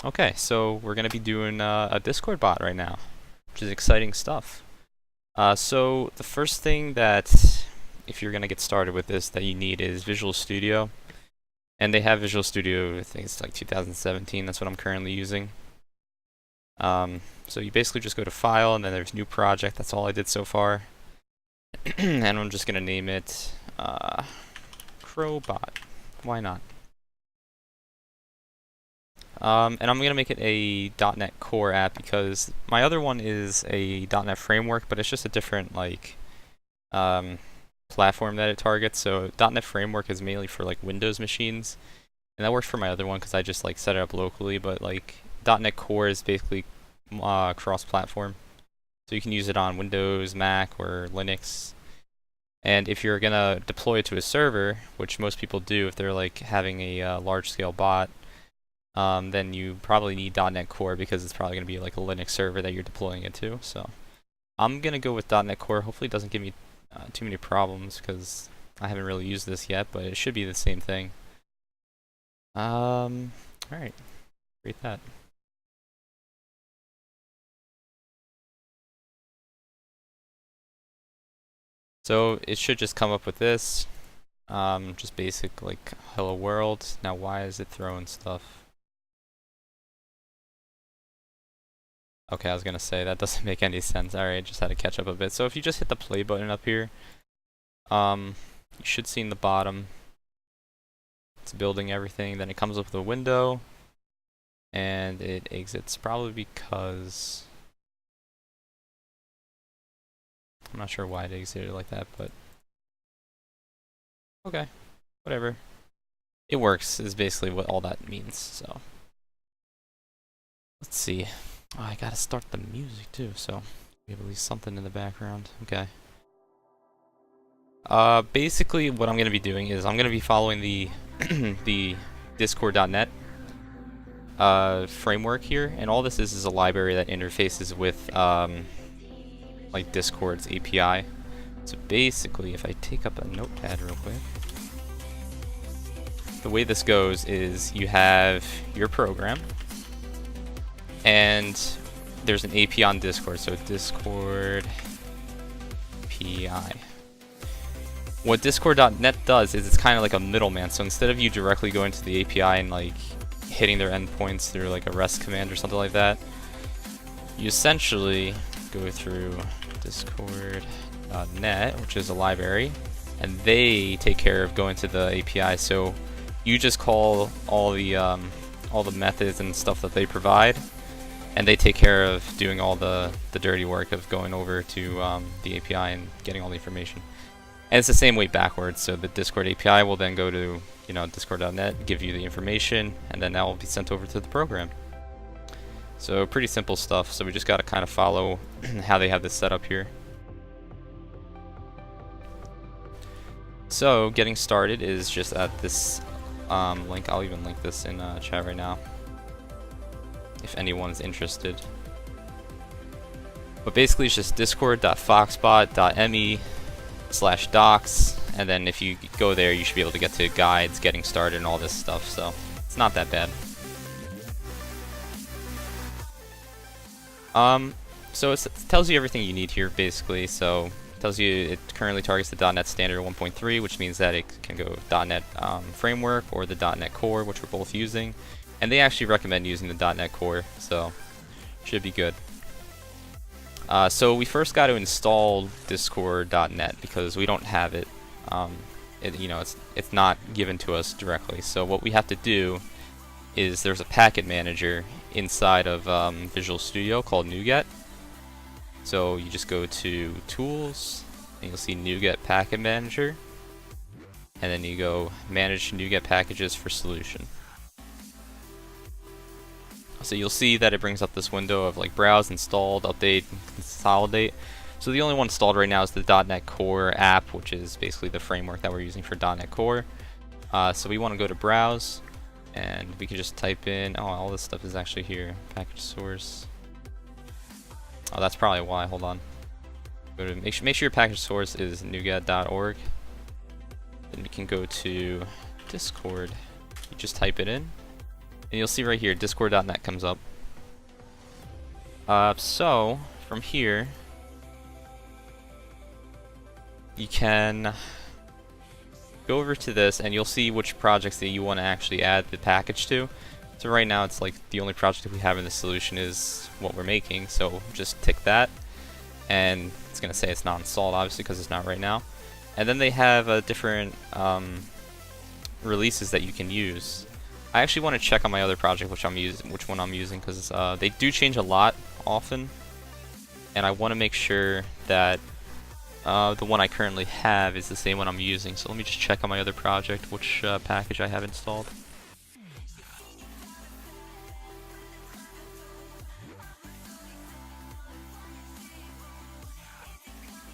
Okay, so we're going to be doing a Discord bot right now, which is exciting stuff. So the first thing that, if you're going to get started with this, that you need is Visual Studio. And they have Visual Studio, I think it's like 2017, that's what I'm currently using. So you basically just go to File, and then there's New Project, that's all I did so far. And I'm just going to name it Crowbot. Why not? And I'm going to make it a .NET Core app because my other one is a .NET Framework, but it's just a different platform that it targets. So .NET Framework is mainly for like Windows machines, and that works for my other one because I just like set it up locally. But like .NET Core is basically cross-platform, so you can use it on Windows, Mac, or Linux. And if you're gonna deploy it to a server, which most people do if they're like having a large-scale bot, then you probably need .NET Core because it's probably going to be like a Linux server that you're deploying it to. So I'm going to go with .NET Core. Hopefully it doesn't give me too many problems because I haven't really used this yet, but it should be the same thing. Alright, rate that. So it should just come up with this, just basic like hello world. Now why is it throwing stuff? Okay, I was gonna say that doesn't make any sense. Alright, just had to catch up a bit. So if you just hit the play button up here, you should see in the bottom, it's building everything. Then it comes up with a window, and it exits probably because I'm not sure why it exited like that, but okay, whatever. It works is basically what all that means. So let's see. Oh, I gotta start the music too, so we have at least something in the background. Okay. Basically what I'm gonna be doing is I'm gonna be following the the Discord.net framework here, and all this is a library that interfaces with like Discord's API. So basically, if I take up a notepad real quick, the way this goes is you have your program, and there's an API on Discord, so Discord API. What Discord.net does is it's kind of like a middleman, so instead of you directly going to the API and like hitting their endpoints through like a REST command or something like that, you essentially go through Discord.net, which is a library, and they take care of going to the API. So you just call all the methods and stuff that they provide, and they take care of doing all the dirty work of going over to the API and getting all the information. And it's the same way backwards, so the Discord API will then go to, you know, Discord.net, give you the information, and then that will be sent over to the program. So pretty simple stuff, so we just gotta kind of follow how they have this set up here. So getting started is just at this link. I'll even link this in chat right now if anyone's interested. But basically it's just discord.foxbot.me/docs, and then if you go there you should be able to get to guides, getting started, and all this stuff, so it's not that bad. So it tells you everything you need here basically. So it tells you it currently targets the .NET Standard 1.3, which means that it can go .NET Framework or the .NET Core, which we're both using, and they actually recommend using the .NET Core, so should be good. So we first got to install Discord.net because we don't have it. You know, it's not given to us directly. So what we have to do is there's a packet manager inside of Visual Studio called NuGet. So you just go to Tools, and you'll see NuGet Packet Manager, and then you go Manage NuGet Packages for Solution. So you'll see that it brings up this window of like Browse, Installed, Update, Consolidate. So the only one installed right now is the .NET Core app, which is basically the framework that we're using for .NET Core. So we want to go to Browse, and we can just type in, oh, all this stuff is actually here. Package source. Oh, that's probably why. Hold on. Go to make sure your package source is NuGet.org. Then we can go to Discord. You just type it in, And you'll see right here, discord.net comes up. So, from here, you can go over to this and you'll see which projects that you want to actually add the package to. So right now it's like the only project that we have in the solution is what we're making, so just tick that, and it's going to say it's not installed obviously because it's not right now. And then they have different releases that you can use. I actually want to check on my other project which one I'm using, because they do change a lot often, and I want to make sure that the one I currently have is the same one I'm using. So let me just check on my other project which package I have installed.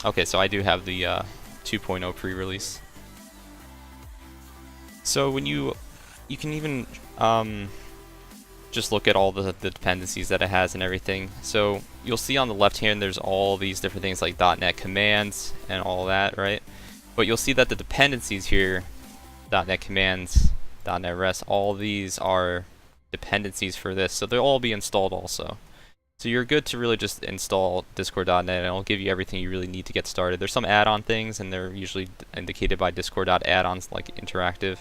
Okay, so I do have the 2.0 pre-release. So when you can even just look at all the dependencies that it has and everything. So you'll see on the left hand there's all these different things like .NET commands and all that, right? But you'll see that the dependencies here, .NET commands, .NET REST, all these are dependencies for this, so they'll all be installed also. So you're good to really just install discord.net, and it'll give you everything you really need to get started. There's some add-on things, and they're usually indicated by discord.add-ons like interactive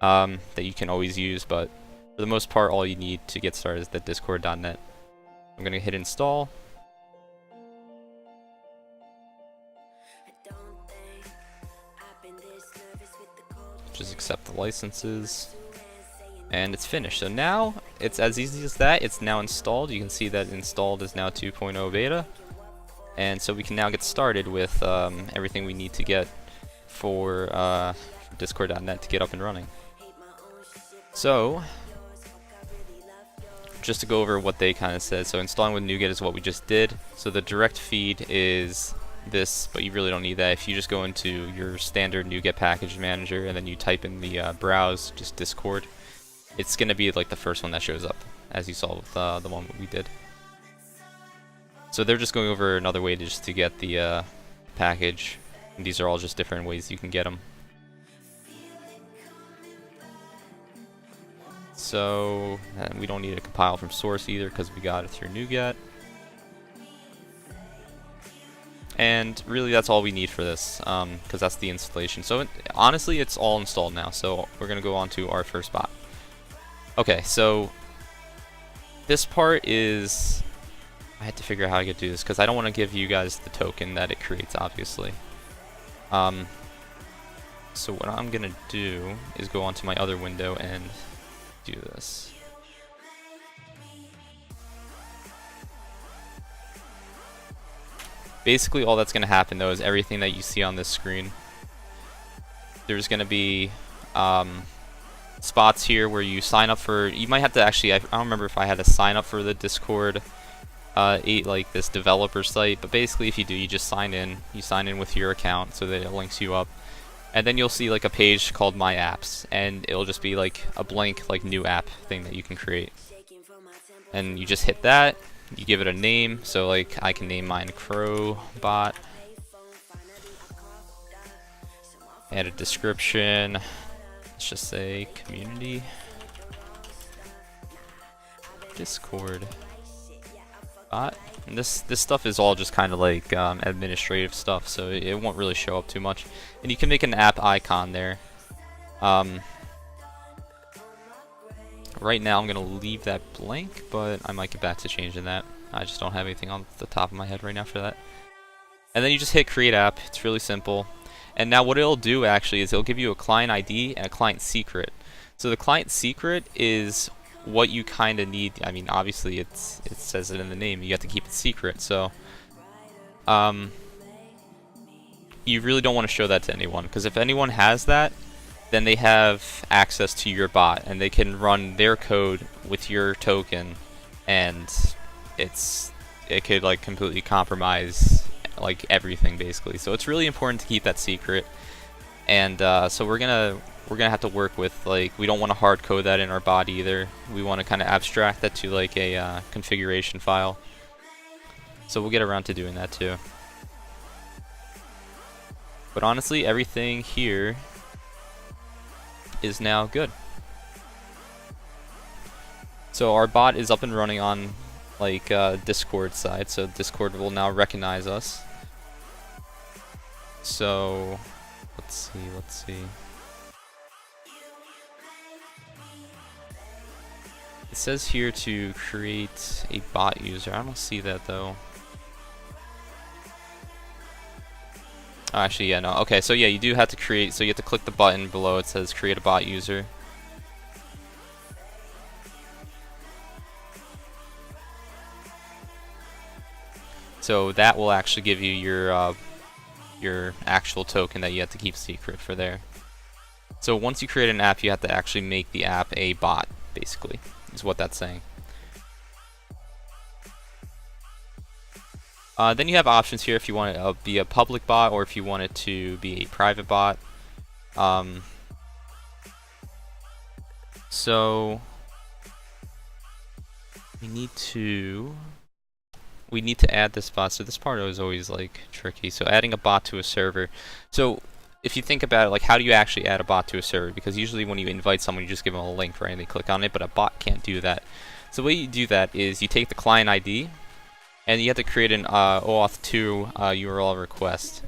that you can always use, but for the most part all you need to get started is the discord.net. I'm going to hit install. Just accept the licenses. And it's finished. So now it's as easy as that. It's now installed. You can see that installed is now 2.0 beta, and so we can now get started with everything we need to get for discord.net to get up and running. So just to go over what they kind of said, so installing with NuGet is what we just did. So the direct feed is this, but you really don't need that. If you just go into your standard NuGet package manager and then you type in the browse just Discord, it's going to be like the first one that shows up, as you saw with the one we did. So they're just going over another way to get the package. And these are all just different ways you can get them. So we don't need to compile from source either because we got it through NuGet. And really that's all we need for this, because that's the installation. So honestly it's all installed now, so we're going to go on to our first bot. Okay, so this part is, I had to figure out how I could do this because I don't want to give you guys the token that it creates, obviously. So what I'm gonna do is go onto my other window and do this. Basically all that's gonna happen though is everything that you see on this screen. There's gonna be spots here where you sign up for, you might have to actually, I don't remember if I had to sign up for the Discord like this developer site, but basically if you do, you just sign in with your account so that it links you up, and then you'll see like a page called My Apps, and it'll just be like a blank like new app thing that you can create, and you just hit that, you give it a name, so like I can name mine Crowbot, add a description. Let's just say community Discord bot. And this stuff is all just kind of like administrative stuff, so it won't really show up too much. And you can make an app icon there. Right now I'm gonna leave that blank, but I might get back to changing that. I just don't have anything on the top of my head right now for that. And then you just hit create app. It's really simple. And now what it'll do actually is it'll give you a client ID and a client secret. So the client secret is what you kind of need. I mean, obviously it says it in the name. You have to keep it secret. So you really don't want to show that to anyone, because if anyone has that, then they have access to your bot and they can run their code with your token, and it could like completely compromise like everything basically. So it's really important to keep that secret, and so we're gonna have to work with, like, we don't want to hard code that in our bot either. We want to kind of abstract that to like a configuration file, so we'll get around to doing that too. But honestly everything here is now good. So our bot is up and running on like Discord side, so Discord will now recognize us. So let's see. It says here to create a bot user. I don't see that though. Oh, actually, yeah, no. Okay, so yeah, you do have to create. So you have to click the button below. It says create a bot user. So that will actually give you your actual token that you have to keep secret for there. So once you create an app, you have to actually make the app a bot, basically, is what that's saying. Then you have options here if you want it to be a public bot or if you want it to be a private bot. So we need to add this bot. So this part is always like tricky. So adding a bot to a server. So if you think about it, like how do you actually add a bot to a server? Because usually when you invite someone, you just give them a link, right? And they click on it, but a bot can't do that. So the way you do that is you take the client ID and you have to create an OAuth 2 URL request,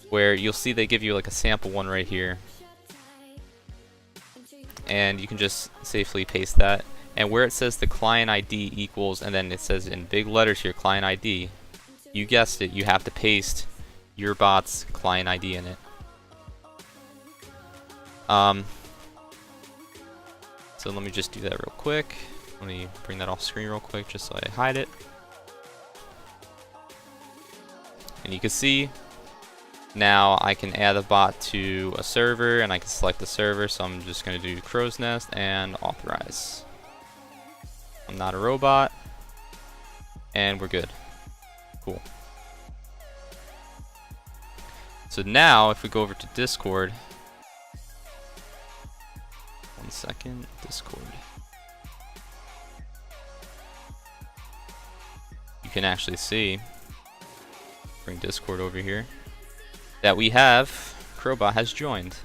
where you'll see they give you like a sample one right here, and you can just safely paste that. And where it says the client ID equals, and then it says in big letters here, client ID, you guessed it, you have to paste your bot's client ID in it. So let me just do that real quick. Let me bring that off screen real quick just so I hide it. And you can see now I can add a bot to a server, and I can select the server, so I'm just going to do crow's nest and authorize. I'm not a robot, and we're good. Cool. So now if we go over to Discord, one second, Discord, you can actually see, bring Discord over here, that we have Crowbot has joined,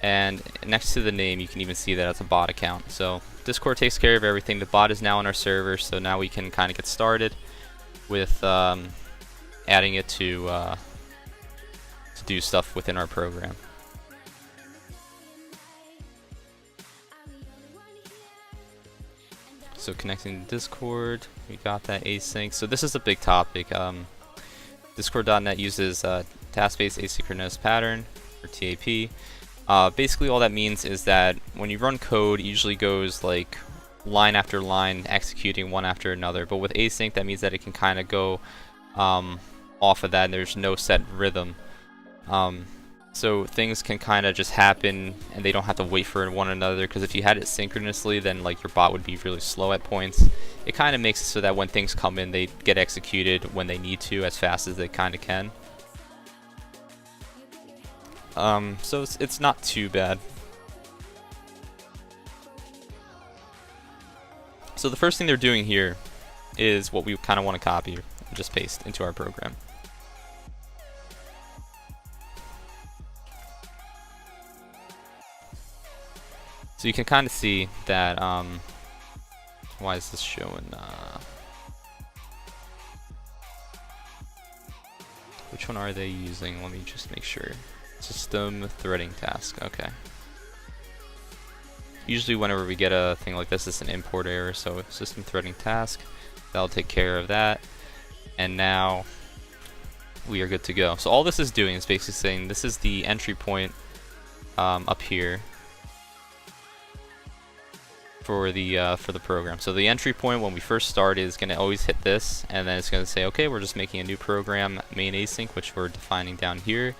and next to the name you can even see that it's a bot account. So Discord takes care of everything. The bot is now on our server, so now we can kind of get started with adding it to do stuff within our program. So connecting to Discord, we got that async. So this is a big topic. Discord.net uses task-based asynchronous pattern, or TAP. Basically all that means is that when you run code, it usually goes like line after line, executing one after another. But with async, that means that it can kind of go off of that, and there's no set rhythm. So things can kind of just happen, and they don't have to wait for one another, because if you had it synchronously, then like your bot would be really slow at points. It kind of makes it so that when things come in, they get executed when they need to, as fast as they kind of can. So it's not too bad. So the first thing they're doing here is what we kind of want to copy and just paste into our program. So you can kind of see that, why is this showing, which one are they using? Let me just make sure. System threading task, okay. Usually whenever we get a thing like this, it's an import error, so system threading task, that'll take care of that. And now we are good to go. So all this is doing is basically saying this is the entry point up here for the program. So the entry point when we first start is going to always hit this, and then it's going to say, okay, we're just making a new program, main async, which we're defining down here.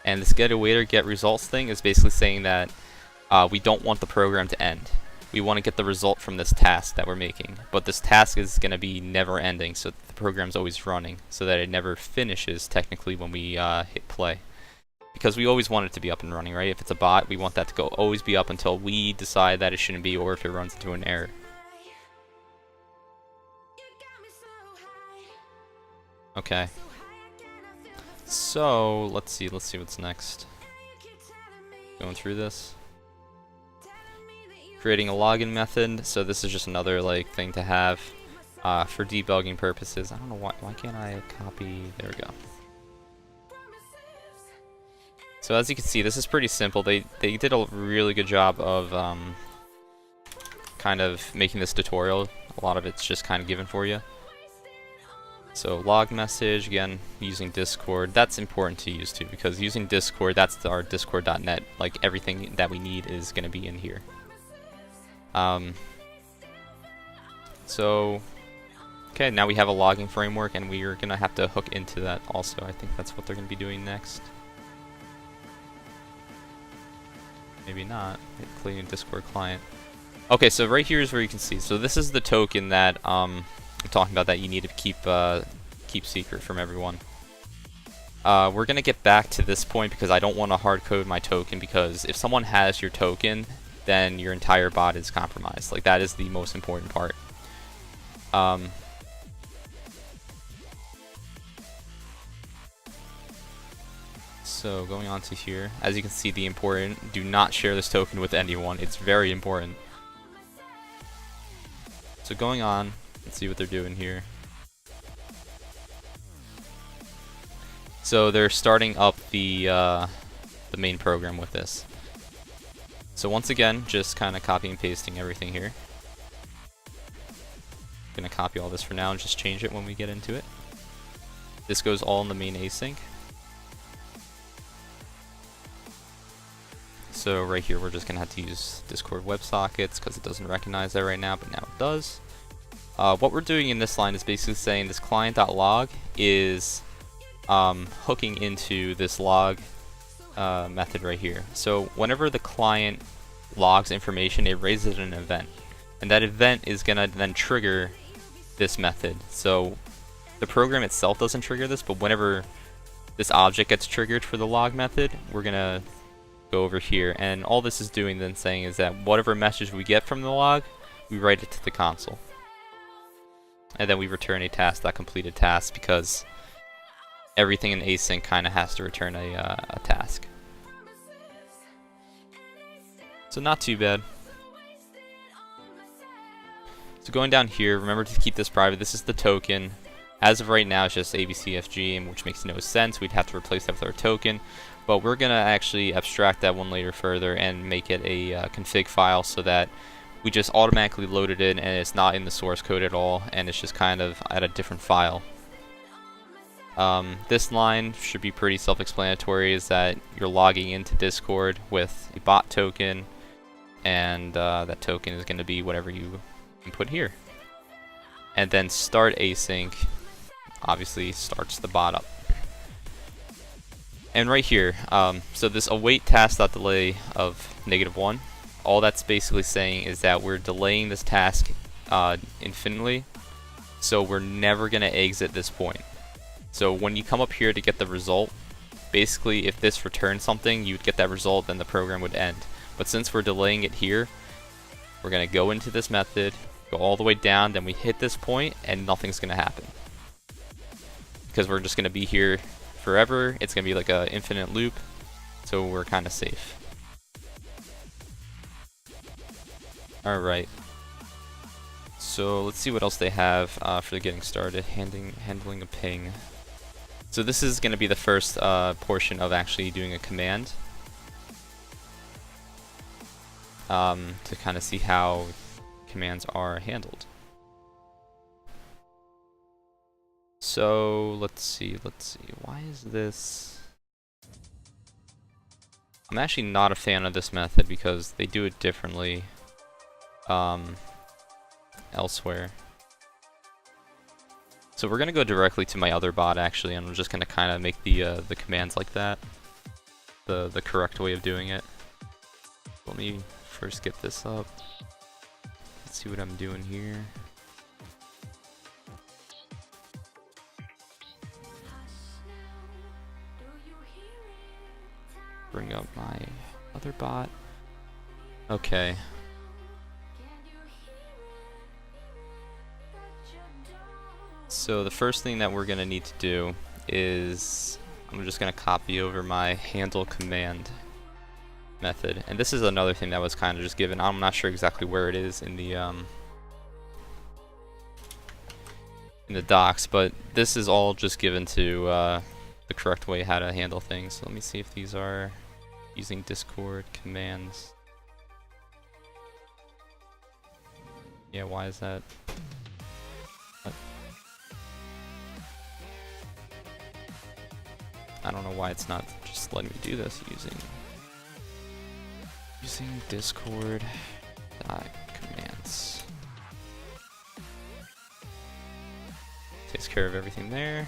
And this get await get results thing is basically saying that we don't want the program to end. We want to get the result from this task that we're making, but this task is going to be never ending, so the program's always running, so that it never finishes technically when we hit play. Because we always want it to be up and running, right? If it's a bot, we want that to always be up until we decide that it shouldn't be, or if it runs into an error. Okay. So let's see what's next. Going through this. creating a login method. So this is just another like thing to have for debugging purposes. I don't know why can't I copy? There we go. So as you can see, this is pretty simple. They did a really good job of kind of making this tutorial. A lot of it's just kind of given for you. So log message, again, using Discord. That's important to use too, because using Discord, that's our discord.net. Like everything that we need is going to be in here. So, okay, now we have a logging framework, and we are going to have to hook into that also. I think that's what they're going to be doing next. Maybe not. Clean Discord client. Okay, so right here is where you can see. So this is the token that I'm talking about that you need to keep secret from everyone. We're gonna get back to this point because I don't want to hard code my token, because if someone has your token, then your entire bot is compromised. Like, that is the most important part. So going on to here, as you can see, the important, do not share this token with anyone. It's very important. So going on, let's see what they're doing here. So they're starting up the main program with this. So once again, just kind of copy and pasting everything here. Gonna copy all this for now and just change it when we get into it. This goes all in the main async. So right here, we're just gonna have to use Discord WebSockets because it doesn't recognize that right now, but now it does. What we're doing in this line is basically saying this client.log is hooking into this log method right here. So whenever the client logs information, it raises an event, and that event is gonna then trigger this method. So the program itself doesn't trigger this, but whenever this object gets triggered for the log method, we're gonna go over here, and all this is doing then saying is that whatever message we get from the log, we write it to the console, and then we return a task, that completed task, because everything in async kind of has to return a task. So not too bad. So going down here, remember to keep this private. This is the token. As of right now, it's just ABCFG, which makes no sense. We'd have to replace that with our token. But we're going to actually abstract that one later further and make it a config file so that we just automatically load it in, and it's not in the source code at all, and it's just kind of at a different file. This line should be pretty self-explanatory, is that you're logging into Discord with a bot token, and that token is going to be whatever you input here. And then start async obviously starts the bot up. And right here, so this await task.delay of -1, all that's basically saying is that we're delaying this task infinitely, so we're never going to exit this point. So when you come up here to get the result, basically if this returns something, you'd get that result, then the program would end. But since we're delaying it here, we're going to go into this method, go all the way down, then we hit this point, and nothing's going to happen. Because we're just going to be here forever. It's going to be like an infinite loop, so we're kind of safe. Alright. So let's see what else they have for getting started. Handling a ping. So this is going to be the first portion of actually doing a command. To kind of see how commands are handled. So let's see. Why is this? I'm actually not a fan of this method because they do it differently elsewhere. So we're gonna go directly to my other bot actually, and I'm just gonna kind of make the commands like that, the correct way of doing it. Let me first get this up. Let's see what I'm doing here. Bring up my other bot. Okay. So the first thing that we're gonna need to do is I'm just gonna copy over my handle command. method. And this is another thing that was kind of just given. I'm not sure exactly where it is in the docs, but this is all just given to the correct way how to handle things. So let me see if these are using Discord commands. Yeah, why is that? What? I don't know why it's not just letting me do this using Discord commands. Takes care of everything there.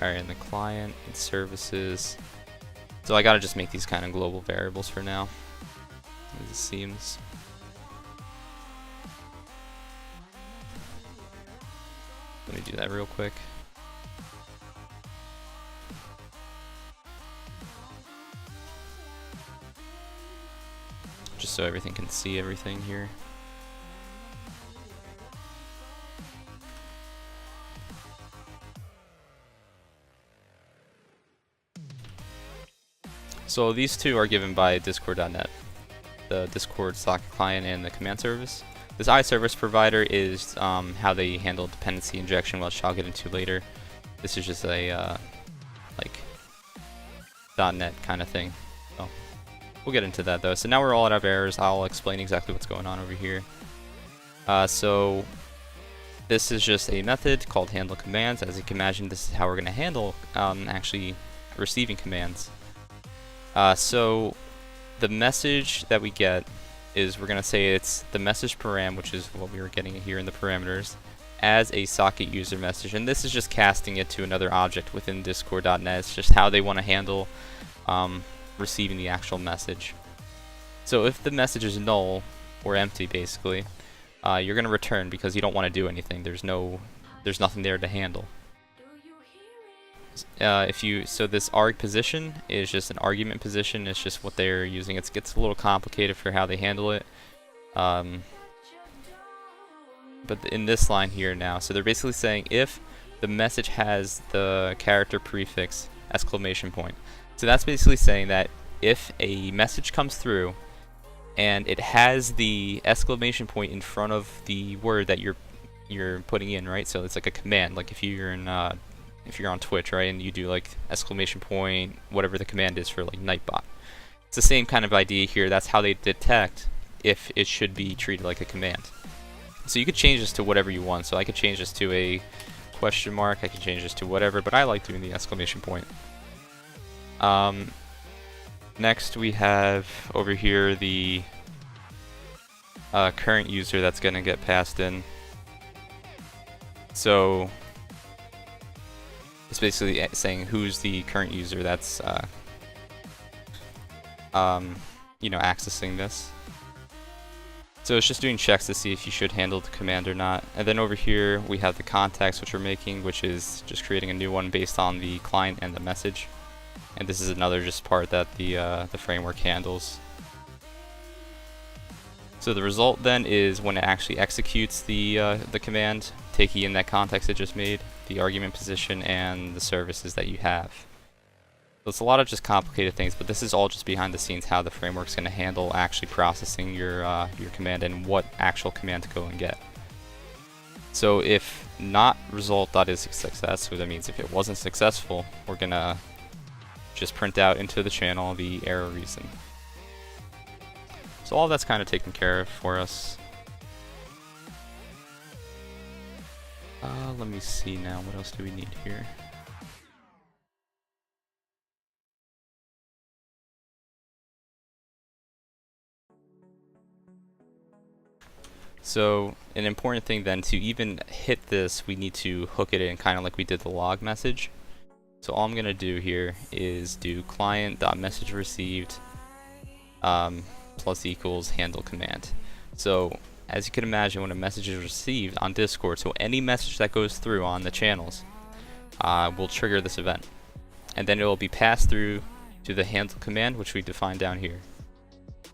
Alright, and the client and services. So I gotta just make these kind of global variables for now, as it seems. Let me do that real quick. Just so everything can see everything here. So these two are given by Discord.net, the Discord socket client and the command service. This iService provider is how they handle dependency injection, which I'll get into later. This is just a like .NET kind of thing. So we'll get into that though. So now we're all out of errors. I'll explain exactly what's going on over here. So this is just a method called handle commands. As you can imagine, this is how we're going to handle actually receiving commands. So the message that we get is, we're going to say it's the message param, which is what we were getting here in the parameters, as a socket user message. And this is just casting it to another object within Discord.net. It's just how they want to handle receiving the actual message. So if the message is null or empty, basically, you're going to return because you don't want to do anything. There's nothing there to handle. So this arg position is just an argument position. It's just what they're using. It gets a little complicated for how they handle it. But in this line here now, so they're basically saying if the message has the character prefix exclamation point. So that's basically saying that if a message comes through and it has the exclamation point in front of the word that you're putting in, right? So it's like a command. Like if you're on Twitch, right, and you do like exclamation point, whatever the command is for like Nightbot. It's the same kind of idea here. That's how they detect if it should be treated like a command. So you could change this to whatever you want. So I could change this to a question mark. I can change this to whatever, but I like doing the exclamation point. Next we have over here the current user that's going to get passed in. So it's basically saying who's the current user that's accessing this. So it's just doing checks to see if you should handle the command or not. And then over here we have the context, which we're making, which is just creating a new one based on the client and the message. And this is another just part that the framework handles. So the result then is when it actually executes the command, taking in that context it just made, the argument position, and the services that you have. So it's a lot of just complicated things, but this is all just behind the scenes how the framework's going to handle actually processing your command and what actual command to go and get. So if not result.is success, so that means if it wasn't successful, we're going to just print out into the channel the error reason. So all that's kind of taken care of for us. Let me see now, what else do we need here? So an important thing then, to even hit this, we need to hook it in kind of like we did the log message. So all I'm going to do here is do client.messageReceived plus equals handle command. So as you can imagine, when a message is received on Discord, so any message that goes through on the channels will trigger this event. And then it will be passed through to the handle command, which we defined down here.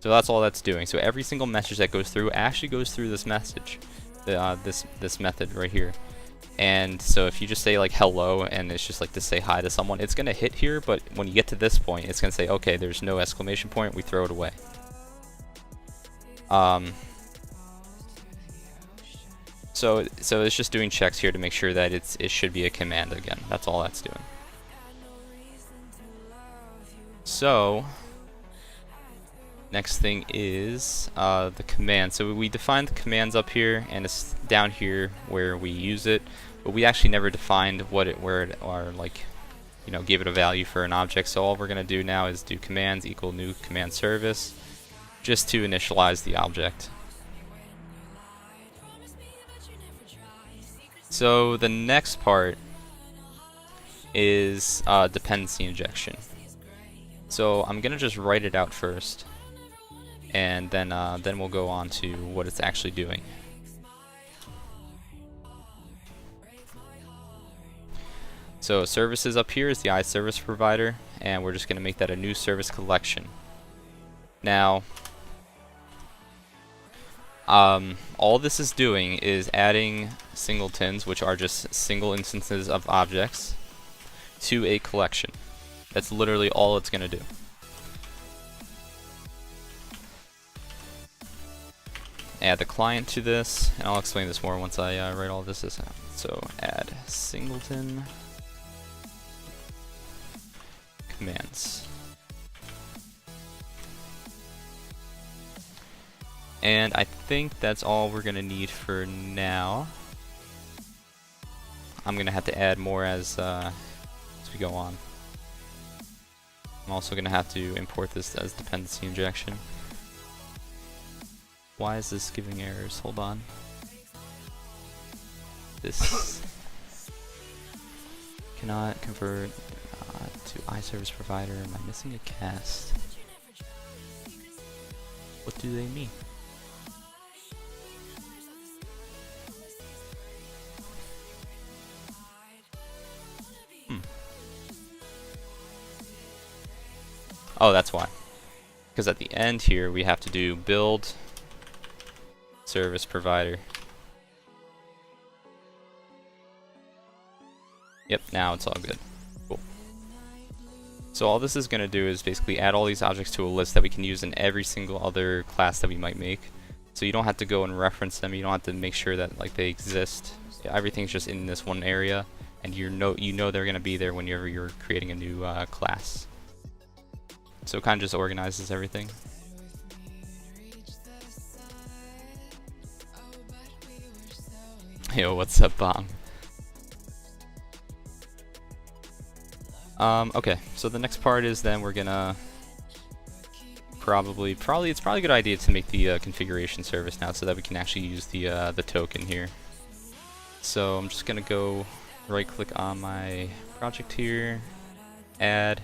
So that's all that's doing. So every single message that goes through actually goes through this message, this method right here. And so if you just say like hello and it's just like to say hi to someone, it's going to hit here, but when you get to this point, it's going to say, okay, there's no exclamation point, we throw it away. So it's just doing checks here to make sure that it should be a command again. That's all that's doing. So next thing is the command. So we defined the commands up here, and it's down here where we use it, but we actually never defined where it or like, you know, give it a value for an object. So all we're gonna do now is do commands equal new command service, just to initialize the object. So the next part is dependency injection. So I'm gonna just write it out first, and then we'll go on to what it's actually doing. So services up here is the iService provider, and we're just gonna make that a new service collection. Now, all this is doing is adding singletons, which are just single instances of objects, to a collection. That's literally all it's going to do. Add the client to this, and I'll explain this more once I write all this out. So add singleton commands. And I think that's all we're going to need for now. I'm going to have to add more as we go on. I'm also going to have to import this as dependency injection. Why is this giving errors? Hold on. This cannot convert to iService provider. Am I missing a cast? What do they mean? Oh, that's why. Because at the end here, we have to do build service provider. Yep, now it's all good. Cool. So all this is going to do is basically add all these objects to a list that we can use in every single other class that we might make. So you don't have to go and reference them. You don't have to make sure that like they exist. Everything's just in this one area, and you know they're going to be there whenever you're creating a new class. So it kind of just organizes everything. Yo, what's up, Bong? Okay, so the next part is then we're gonna probably it's probably a good idea to make the configuration service now, so that we can actually use the token here. So I'm just gonna go right-click on my project here, add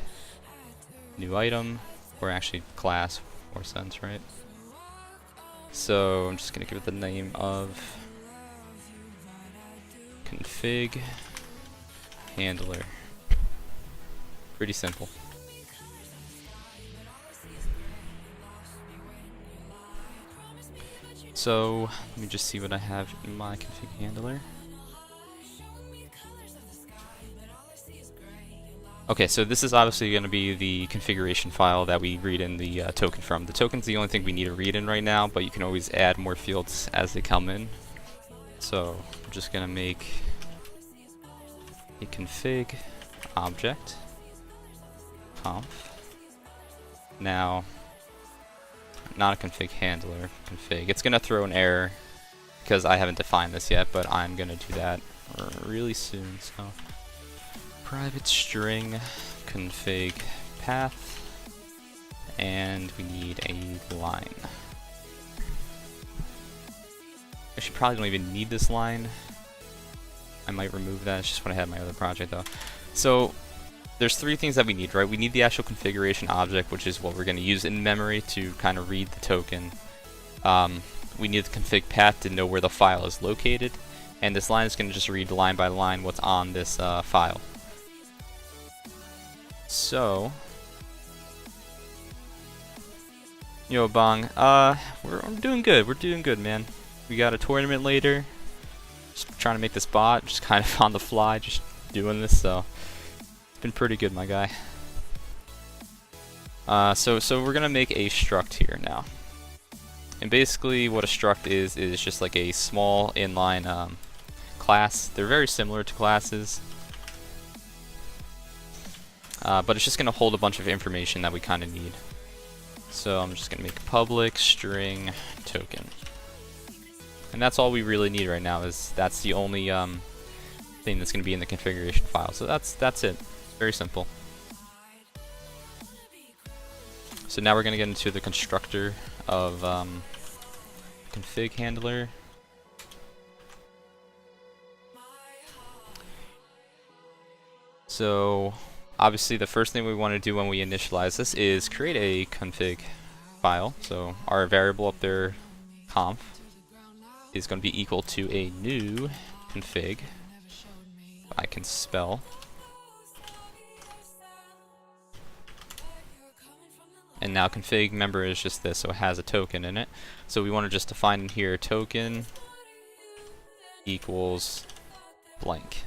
new item, or actually class, more sense, right? So I'm just gonna give it the name of config handler. Pretty simple. So let me just see what I have in my config handler. Okay, so this is obviously going to be the configuration file that we read in the token from. The token's the only thing we need to read in right now, but you can always add more fields as they come in. So I'm just going to make a config object conf. Now, not a config handler, config. It's going to throw an error because I haven't defined this yet, but I'm going to do that really soon. So private string config path, and we need a line. Actually, probably don't even need this line. I might remove that. It's just what I had in my other project though. So there's three things that we need, right? We need the actual configuration object, which is what we're going to use in memory to kind of read the token. We need the config path to know where the file is located, and this line is going to just read line by line what's on this file. So, yo, Bong, we're doing good. We're doing good, man. We got a tournament later. Just trying to make this bot, just kind of on the fly, just doing this, so it's been pretty good, my guy. So we're gonna make a struct here now. And basically what a struct is just like a small inline class. They're very similar to classes. But it's just going to hold a bunch of information that we kind of need. So I'm just going to make public string token. And that's all we really need right now, is that's the only thing that's going to be in the configuration file. So that's it. Very simple. So now we're going to get into the constructor of config handler. So obviously the first thing we want to do when we initialize this is create a config file. So our variable up there, conf, is going to be equal to a new config. I can spell. And now config member is just this, so it has a token in it. So we want to just define in here token equals blank.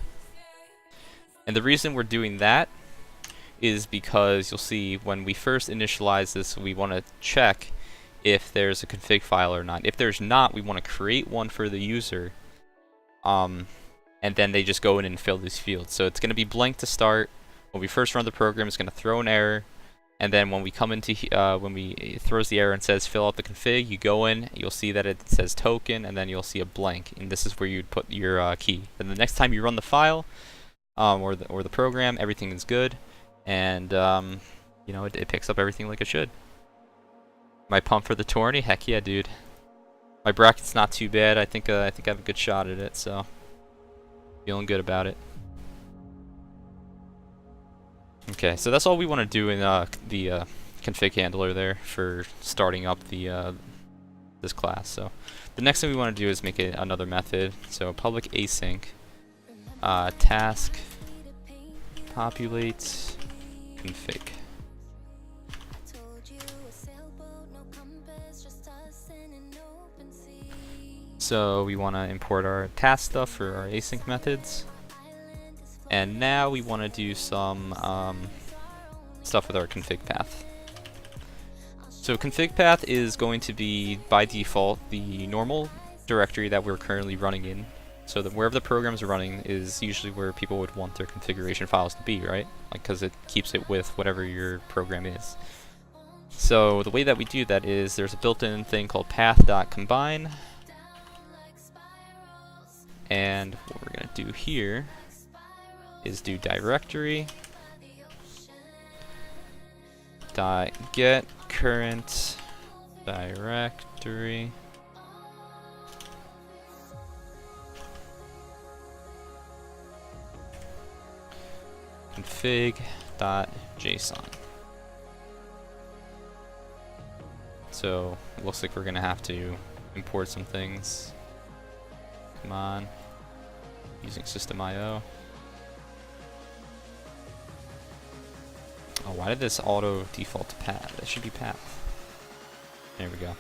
And the reason we're doing that is because you'll see when we first initialize this, we want to check if there's a config file or not. If there's not, we want to create one for the user, and then they just go in and fill these fields. So it's going to be blank to start. When we first run the program, it's going to throw an error. And then when we come into it throws the error and says fill out the config, you go in, you'll see that it says token, and then you'll see a blank, and this is where you'd put your key. And the next time you run the file or the program, everything is good, and you know, it picks up everything like it should. Am I pumped for the tourney? Heck yeah, dude. My bracket's not too bad. I think I have a good shot at it, so feeling good about it. Okay, so that's all we want to do in the config handler there for starting up the this class. So the next thing we want to do is make another method. So public async task populate config. So we want to import our task stuff for our async methods. And now we want to do some stuff with our config path. So config path is going to be, by default, the normal directory that we're currently running in. So that wherever the program's running is usually where people would want their configuration files to be, right? Like, because it keeps it with whatever your program is. So the way that we do that is there's a built-in thing called path.combine. And what we're going to do here is do directory dot get current directory config dot JSON. So it looks like we're gonna have to import some things. Come on, using system.io. Oh, why did this auto default to path? That should be path. There we go.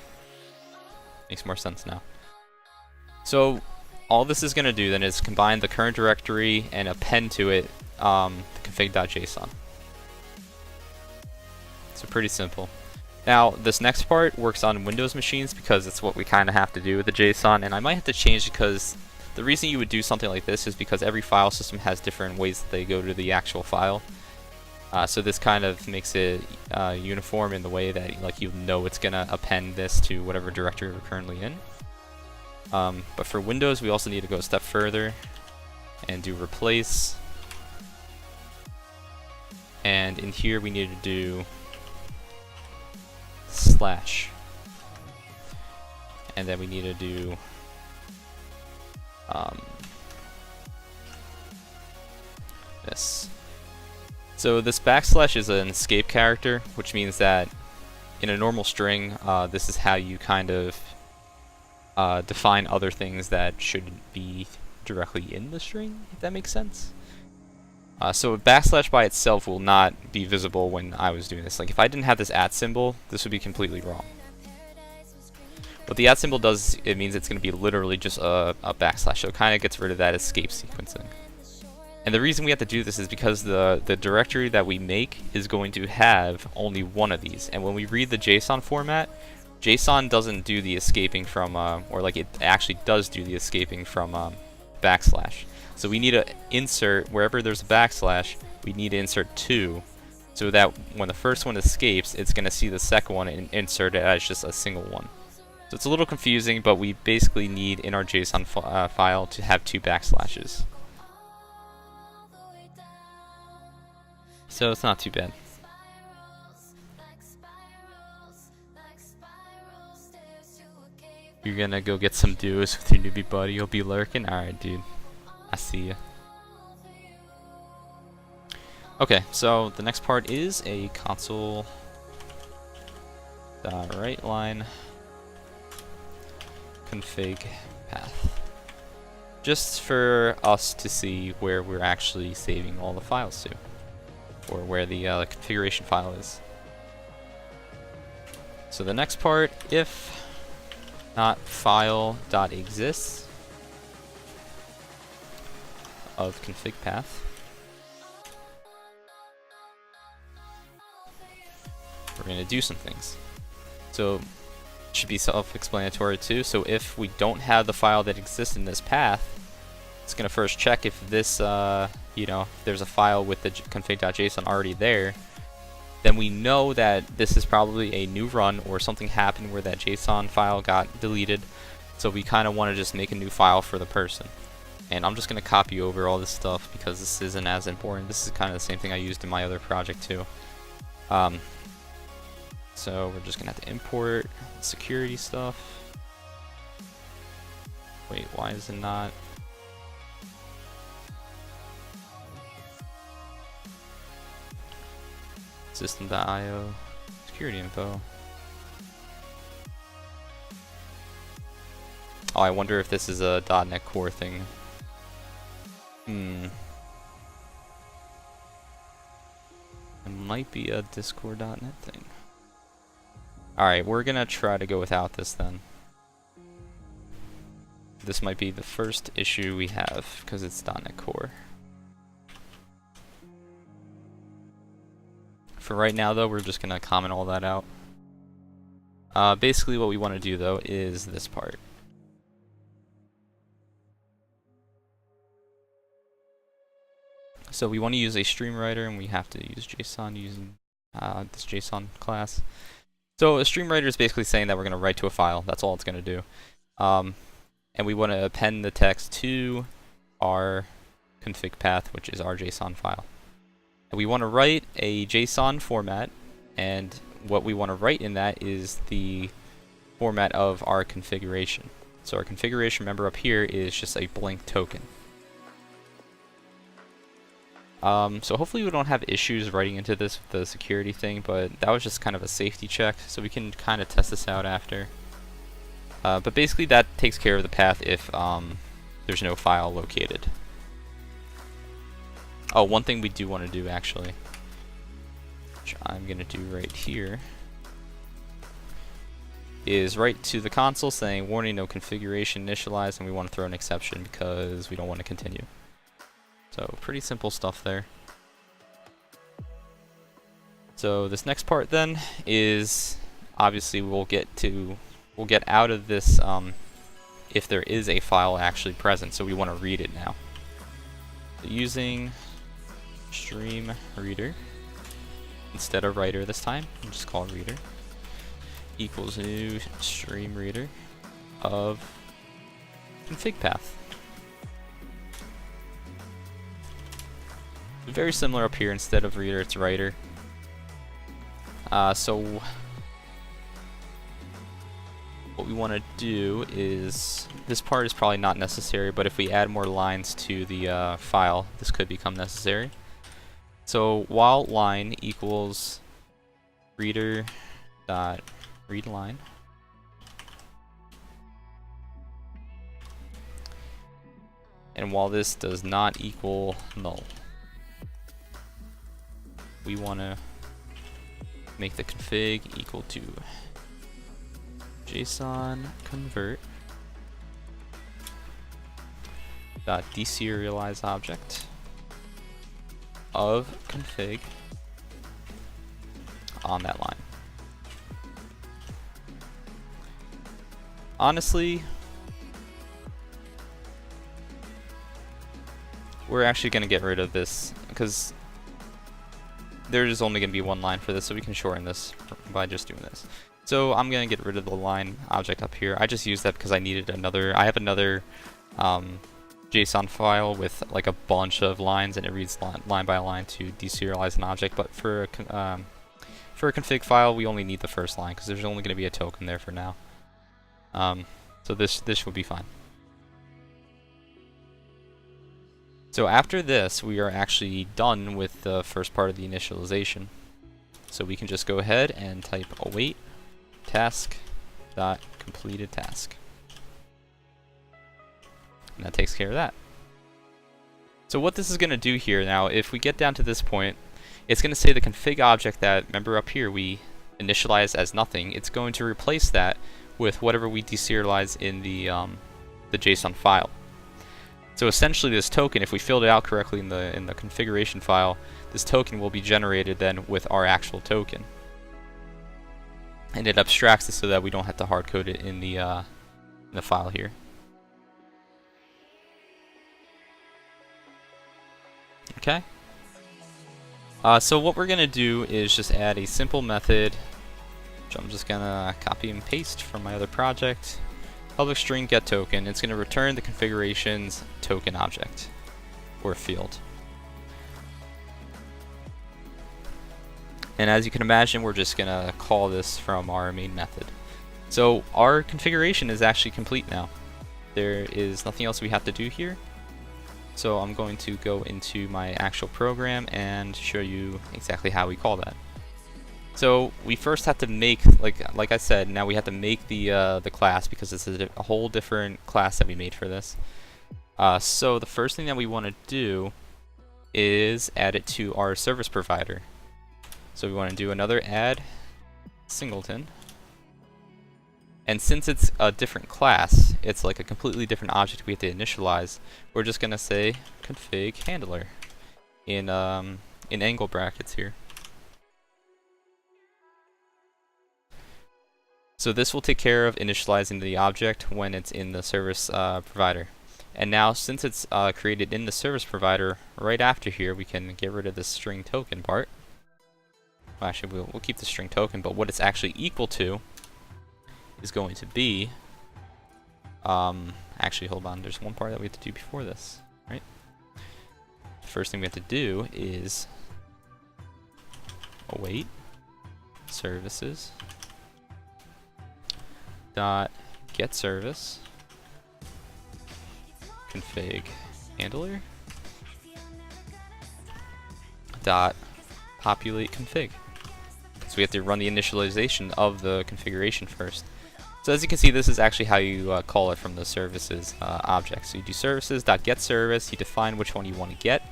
Makes more sense now. So all this is going to do then is combine the current directory and append to it the config.json. So pretty simple. Now this next part works on Windows machines because it's what we kind of have to do with the JSON, and I might have to change it because the reason you would do something like this is because every file system has different ways that they go to the actual file. So this kind of makes it uniform in the way that like you know it's gonna append this to whatever directory we're currently in. But for Windows, we also need to go a step further and do replace. And in here we need to do slash. And then we need to do this. So this backslash is an escape character, which means that in a normal string, this is how you kind of define other things that shouldn't be directly in the string, if that makes sense. So a backslash by itself will not be visible when I was doing this. Like if I didn't have this @ symbol, this would be completely wrong. What the @ symbol does, it means it's going to be literally just a backslash, so it kind of gets rid of that escape sequencing. And the reason we have to do this is because the directory that we make is going to have only one of these. And when we read the JSON format, JSON doesn't do the escaping from, or like it actually does do the escaping from backslash. So we need to insert, wherever there's a backslash, we need to insert 2, so that when the first one escapes, it's going to see the second one and insert it as just a single one. So it's a little confusing, but we basically need in our JSON file to have 2 backslashes. So it's not too bad. You're gonna go get some duos with your newbie buddy, you'll be lurking? Alright dude, I see ya. Okay, so the next part is a console write line config path. Just for us to see where we're actually saving all the files to, or where the configuration file is. So the next part, if not file.exists of config path, we're going to do some things. So it should be self-explanatory too. So if we don't have the file that exists in this path, it's going to first check if this, you know, if there's a file with the config.json already there, then we know that this is probably a new run or something happened where that JSON file got deleted. So we kind of want to just make a new file for the person. And I'm just going to copy over all this stuff because this isn't as important. This is kind of the same thing I used in my other project too. So we're just going to have to import security stuff. Wait, why is it not? System.io, security info. Oh, I wonder if this is a .NET Core thing. It might be a Discord.NET thing. Alright, we're gonna try to go without this then. This might be the first issue we have because it's .NET Core. For right now though, we're just gonna comment all that out. Basically what we want to do though is this part. So we want to use a stream writer and we have to use JSON using this JSON class. So a stream writer is basically saying that we're going to write to a file. That's all it's going to do. And we want to append the text to our config path, which is our JSON file. And we want to write a JSON format, and what we want to write in that is the format of our configuration. So our configuration, remember up here, is just a blank token. So hopefully we don't have issues writing into this with the security thing, but that was just kind of a safety check, so we can kind of test this out after. But basically that takes care of the path if there's no file located. Oh, one thing we do want to do actually, which I'm going to do right here, is write to the console saying, warning, no configuration initialized, and we want to throw an exception because we don't want to continue. So pretty simple stuff there. So this next part then is, obviously we'll get out of this if there is a file actually present, so we want to read it now. So using stream reader instead of writer this time, we'll just call reader, equals new stream reader of config path. Very similar up here, instead of reader it's writer. So what we want to do is, this part is probably not necessary, but if we add more lines to the file, this could become necessary. So while line equals reader dot read line, and while this does not equal null, we want to make the config equal to JSON convert dot deserialize object of config on that line. Honestly, we're actually going to get rid of this because there's only going to be one line for this, so we can shorten this by just doing this. So I'm going to get rid of the line object up here. I just used that because I needed another, I have another JSON file with like a bunch of lines, and it reads line by line to deserialize an object, but for a config file we only need the first line because there's only going to be a token there for now. So this will be fine. So after this, we are actually done with the first part of the initialization. So we can just go ahead and type await task dot completed task, and that takes care of that. So what this is going to do here now, if we get down to this point, it's going to say the config object that, remember up here, we initialize as nothing. It's going to replace that with whatever we deserialize in the JSON file. So essentially this token, if we filled it out correctly in the configuration file, this token will be generated then with our actual token. And it abstracts it so that we don't have to hard code it in the file here. Okay. So what we're gonna do is just add a simple method, which I'm just gonna copy and paste from my other project. Public string get token. It's going to return the configuration's token object or field. And as you can imagine, we're just going to call this from our main method. So our configuration is actually complete now. There is nothing else we have to do here. So I'm going to go into my actual program and show you exactly how we call that. So we first have to make, like I said, now we have to make the class because it's a whole different class that we made for this. So the first thing that we want to do is add it to our service provider. So we want to do another add singleton. And since it's a different class, it's like a completely different object we have to initialize. We're just going to say config handler in angle brackets here. So this will take care of initializing the object when it's in the service provider. And now since it's created in the service provider, right after here we can get rid of the string token part. Well, actually we'll keep the string token, but what it's actually equal to is going to be, actually hold on, there's one part that we have to do before this, right? The first thing we have to do is await services dot get service config handler dot populate config. So we have to run the initialization of the configuration first. So as you can see, this is actually how you call it from the services object. So you do services dot get service, you define which one you want to get,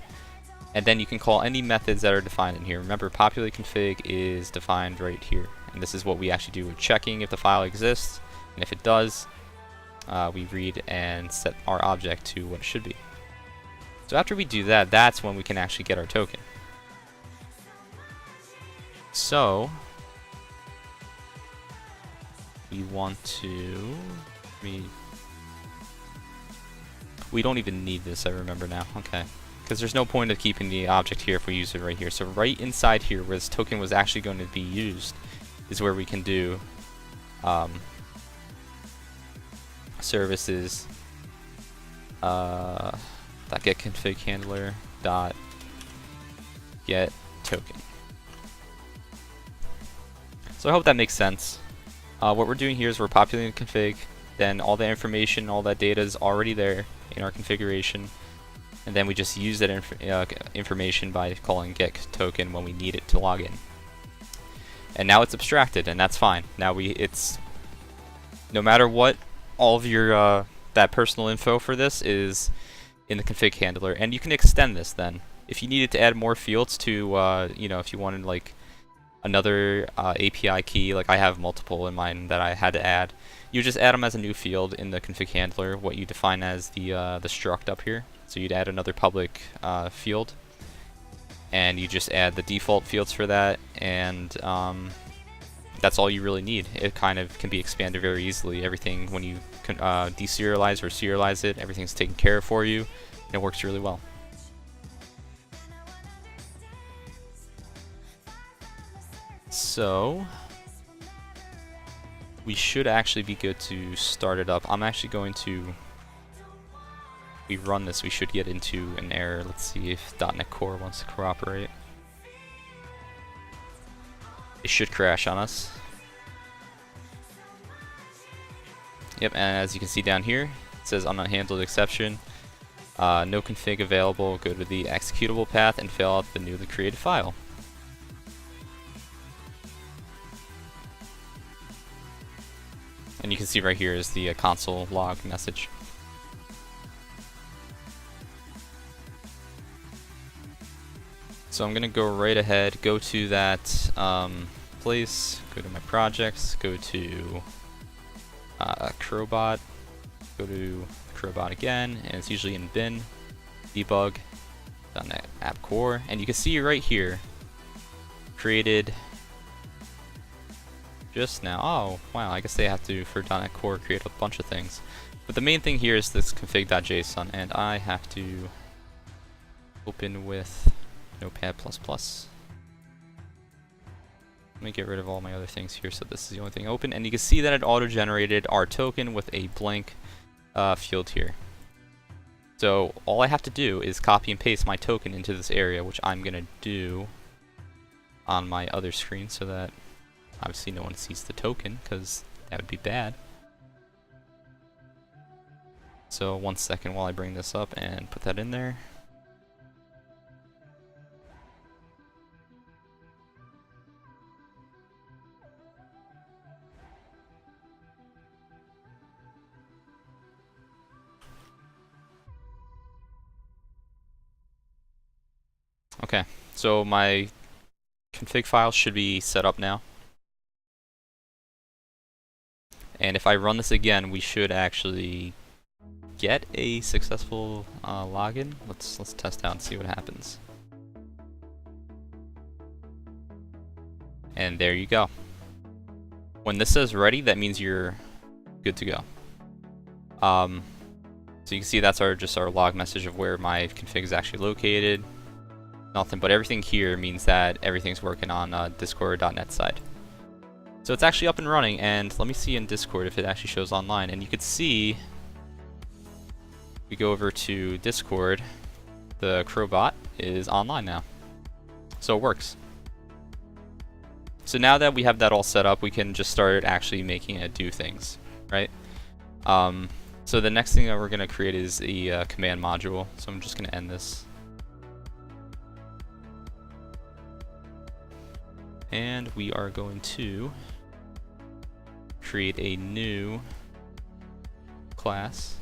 and then you can call any methods that are defined in here. Remember, populate config is defined right here, and this is what we actually do. We're checking if the file exists. And if it does, we read and set our object to what it should be. So after we do that, that's when we can actually get our token. So we want to we don't even need this, I remember now. Okay. Because there's no point of keeping the object here if we use it right here. So right inside here where this token was actually going to be used is where we can do services dot get config handler dot get token. So I hope that makes sense. What we're doing here is we're populating the config, then all the information, all that data is already there in our configuration, and then we just use that information by calling get token when we need it to log in. And now it's abstracted, and that's fine. Now it's no matter what, all of your that personal info for this is in the config handler, and you can extend this then if you needed to add more fields to you know, if you wanted like another API key, like I have multiple in mine that I had to add. You just add them as a new field in the config handler, what you define as the struct up here. So you'd add another public field, and you just add the default fields for that, and that's all you really need. It kind of can be expanded very easily. Everything, when you deserialize or serialize it, everything's taken care of for you, and it works really well. So we should actually be good to start it up. I'm actually going to, if we run this, we should get into an error. Let's see if .NET Core wants to cooperate. It should crash on us. Yep, and as you can see down here, it says unhandled exception. No config available. Go to the executable path and fill out the newly created file. And you can see right here is the console log message. So I'm going to go right ahead, go to that place, go to my projects, go to Crowbot, go to Crowbot again, and it's usually in bin, debug, .NET App Core, and you can see right here, created just now. Oh, wow, I guess they have to, for .NET Core, create a bunch of things. But the main thing here is this config.json, and I have to open with Notepad++. Let me get rid of all my other things here, so this is the only thing open, and you can see that it auto-generated our token with a blank field here. So all I have to do is copy and paste my token into this area, which I'm going to do on my other screen so that obviously no one sees the token, because that would be bad. So 1 second while I bring this up and put that in there. Okay, so my config file should be set up now. And if I run this again, we should actually get a successful login. Let's test out and see what happens. And there you go. When this says ready, that means you're good to go. So you can see that's just our log message of where my config is actually located. Nothing, but everything here means that everything's working on Discord.net side. So it's actually up and running, and let me see in Discord if it actually shows online. And you can see, we go over to Discord, the Crowbot is online now. So it works. So now that we have that all set up, we can just start actually making it do things, right? So the next thing that we're going to create is a command module. So I'm just going to end this. And we are going to create a new class.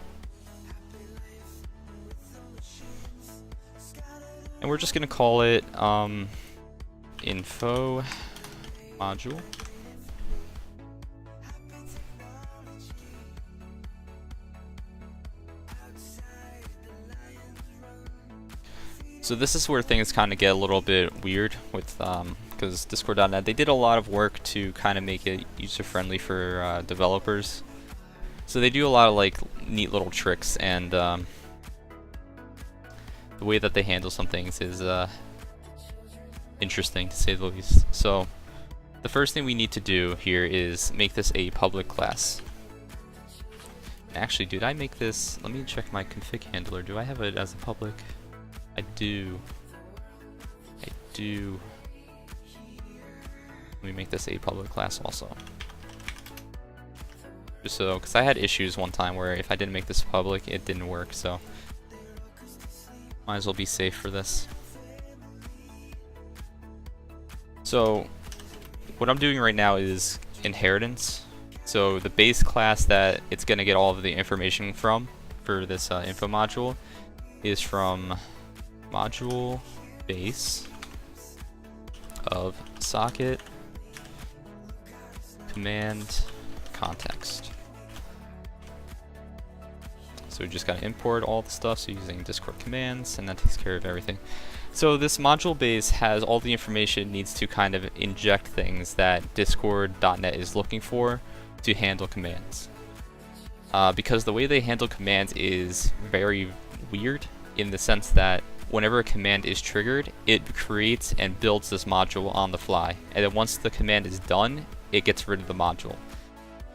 And we're just going to call it info module. So this is where things kind of get a little bit weird with because Discord.net, they did a lot of work to kind of make it user-friendly for developers. So they do a lot of like neat little tricks, and the way that they handle some things is interesting to say the least. So the first thing we need to do here is make this a public class. Actually, did I make this? Let me check my config handler. Do I have it as a public? I do. Let me make this a public class also. Just so, because I had issues one time where if I didn't make this public, it didn't work, so might as well be safe for this. So what I'm doing right now is inheritance. So the base class that it's going to get all of the information from for this info module is from module base, of socket command context. So we just got to import all the stuff, so using Discord commands, and that takes care of everything. So this module base has all the information it needs to kind of inject things that Discord.net is looking for to handle commands. Because the way they handle commands is very weird in the sense that whenever a command is triggered, it creates and builds this module on the fly. And then once the command is done, it gets rid of the module.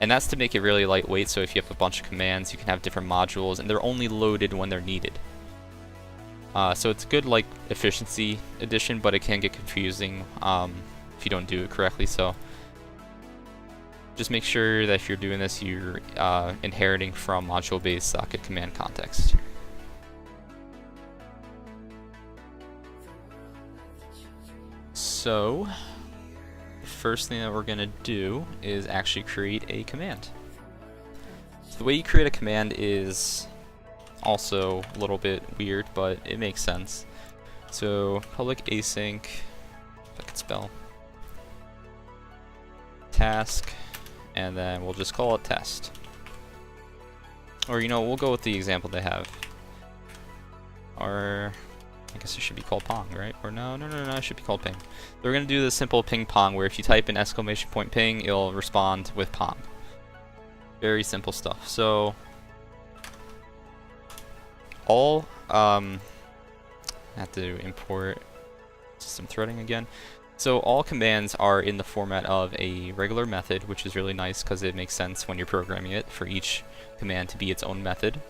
And that's to make it really lightweight, so if you have a bunch of commands, you can have different modules, and they're only loaded when they're needed. So it's good like efficiency addition, but it can get confusing if you don't do it correctly. So just make sure that if you're doing this, you're inheriting from module-based socket command context. So the first thing that we're going to do is actually create a command. So the way you create a command is also a little bit weird, but it makes sense. So public async, if I could spell, task, and then we'll just call it test. Or you know, we'll go with the example they have. Or I guess it should be called Pong, right? Or no, it should be called ping. So we're gonna do the simple ping pong, where if you type in !ping, it'll respond with Pong. Very simple stuff. So all I have to import system threading again. So all commands are in the format of a regular method, which is really nice because it makes sense when you're programming it for each command to be its own method.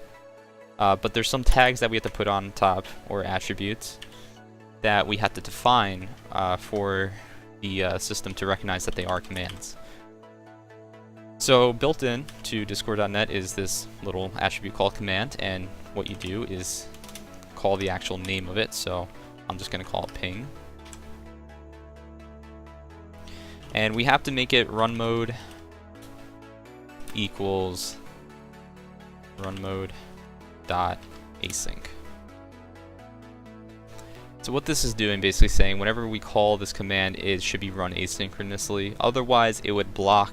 But there's some tags that we have to put on top, or attributes, that we have to define for the system to recognize that they are commands. So built in to Discord.net is this little attribute called command, and what you do is call the actual name of it. So I'm just going to call it ping. And we have to make it run mode equals run mode dot async. So what this is doing, basically saying whenever we call this command, it should be run asynchronously. Otherwise, it would block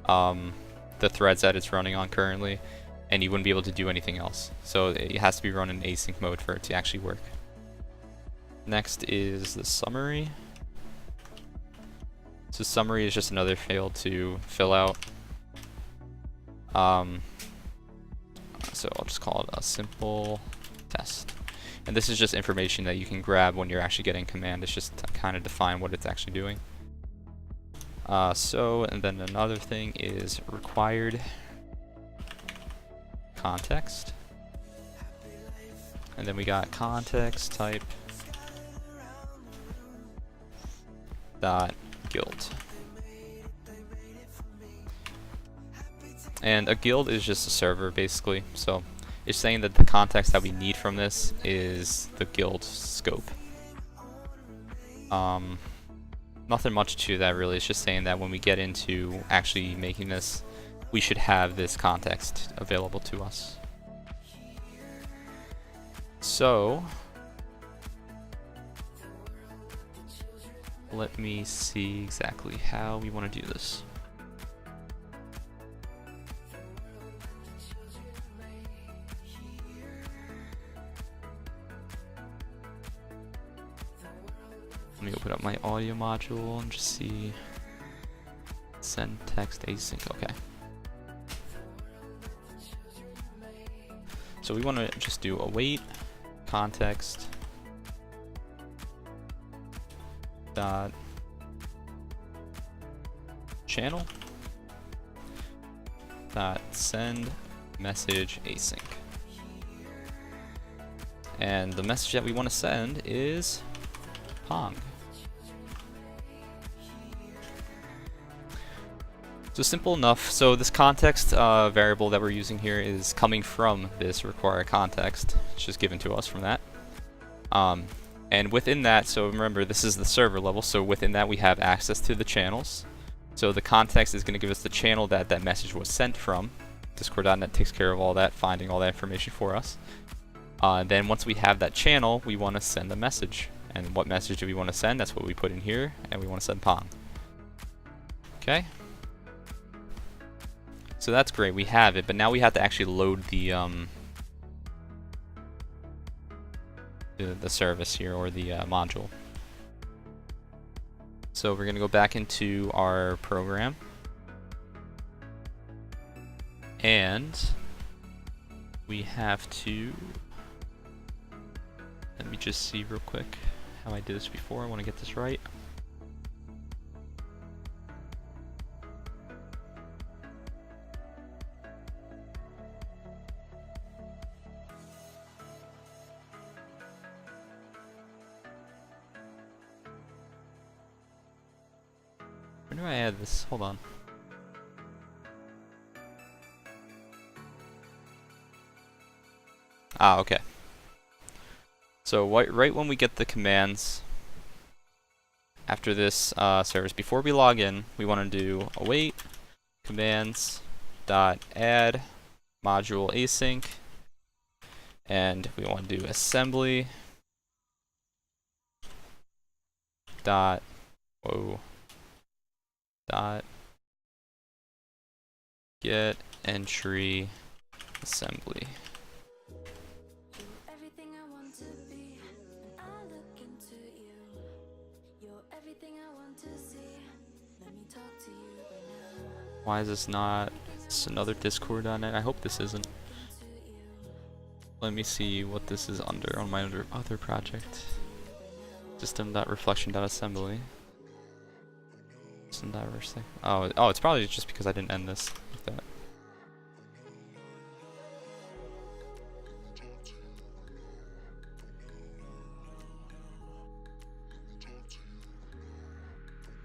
the threads that it's running on currently, and you wouldn't be able to do anything else. So it has to be run in async mode for it to actually work. Next is the summary. So summary is just another field to fill out. So I'll just call it a simple test. And this is just information that you can grab when you're actually getting command. It's just to kind of define what it's actually doing. And then another thing is required context. And then we got context type dot guild. And a guild is just a server, basically. So it's saying that the context that we need from this is the guild scope. Nothing much to that really. It's just saying that when we get into actually making this, we should have this context available to us. So let me see exactly how we want to do this. Let me open up my audio module and just see. Send text async. Okay. So we want to just do await context dot channel dot send message async. And the message that we want to send is Pong. So simple enough. So this context variable that we're using here is coming from this require context. It's just given to us from that. And within that, so remember this is the server level, so within that we have access to the channels. So the context is going to give us the channel that that message was sent from. Discord.net takes care of all that, finding all that information for us. Then once we have that channel, we want to send a message. And what message do we want to send? That's what we put in here, and we want to send Pong. Okay. So that's great, we have it, but now we have to actually load the service here, or the module. So we're going to go back into our program, and we have to, let me just see real quick how I did this before. I want to get this right. Where do I add this? Hold on. Ah, okay. So right when we get the commands after this service, before we log in, we want to do await commands dot add module async, and we want to do assembly dot dot get entry assembly. Why is this not? It's another Discord.net. I hope this isn't. Let me see what this is under on my other project. System.reflection.assembly. System.reflection. Oh, it's probably just because I didn't end this like that.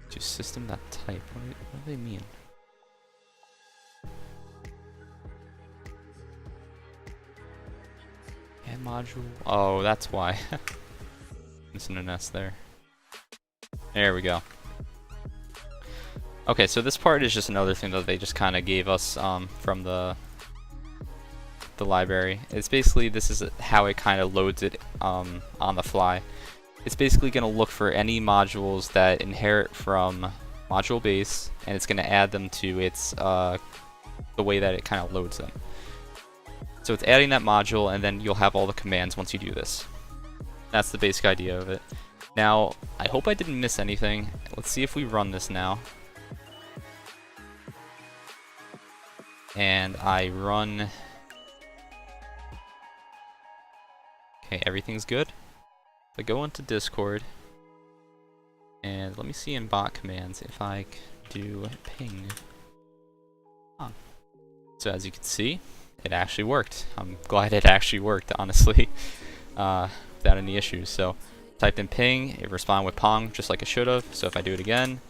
To system.type. What do they mean? Add module. Oh, that's why. Missing an S there. There we go. Okay, so this part is just another thing that they just kind of gave us from the library. It's basically, this is how it kind of loads it on the fly. It's basically going to look for any modules that inherit from module base, and it's going to add them to its the way that it kind of loads them. So it's adding that module, and then you'll have all the commands once you do this. That's the basic idea of it. Now, I hope I didn't miss anything. Let's see if we run this now. And I run... Okay, everything's good. I go into Discord, and let me see in bot commands if I do ping. So as you can see, it actually worked. I'm glad it actually worked, honestly, without any issues. So, typed in ping, it responded with Pong, just like it should have. So if I do it again,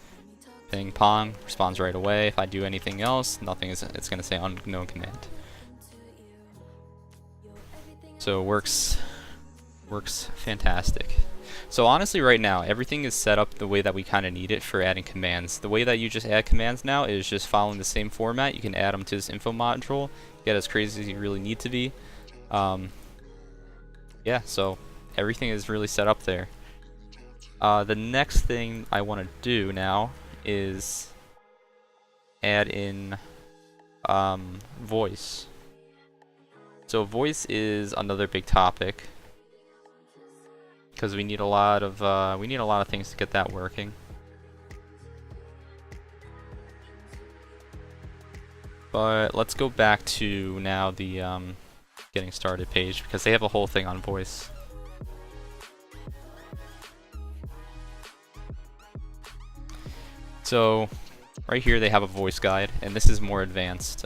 ping Pong, responds right away. If I do anything else, nothing is. It's going to say unknown command. So it works fantastic. So honestly, right now, everything is set up the way that we kind of need it for adding commands. The way that you just add commands now is just following the same format. You can add them to this info module, get as crazy as you really need to be. Yeah, so everything is really set up there. The next thing I want to do now is add in voice. So voice is another big topic, because we need a lot of things to get that working. But let's go back to now the getting started page, because they have a whole thing on voice. So right here they have a voice guide, and this is more advanced.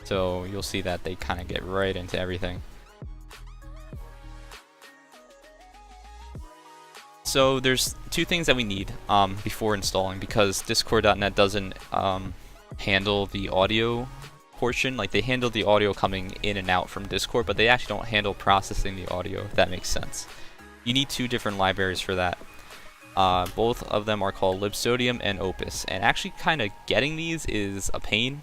So you'll see that they kind of get right into everything. So there's two things that we need before installing, because Discord.net doesn't handle the audio portion. Like, they handle the audio coming in and out from Discord, but they actually don't handle processing the audio, if that makes sense. You need two different libraries for that. Both of them are called Libsodium and Opus, and actually kind of getting these is a pain.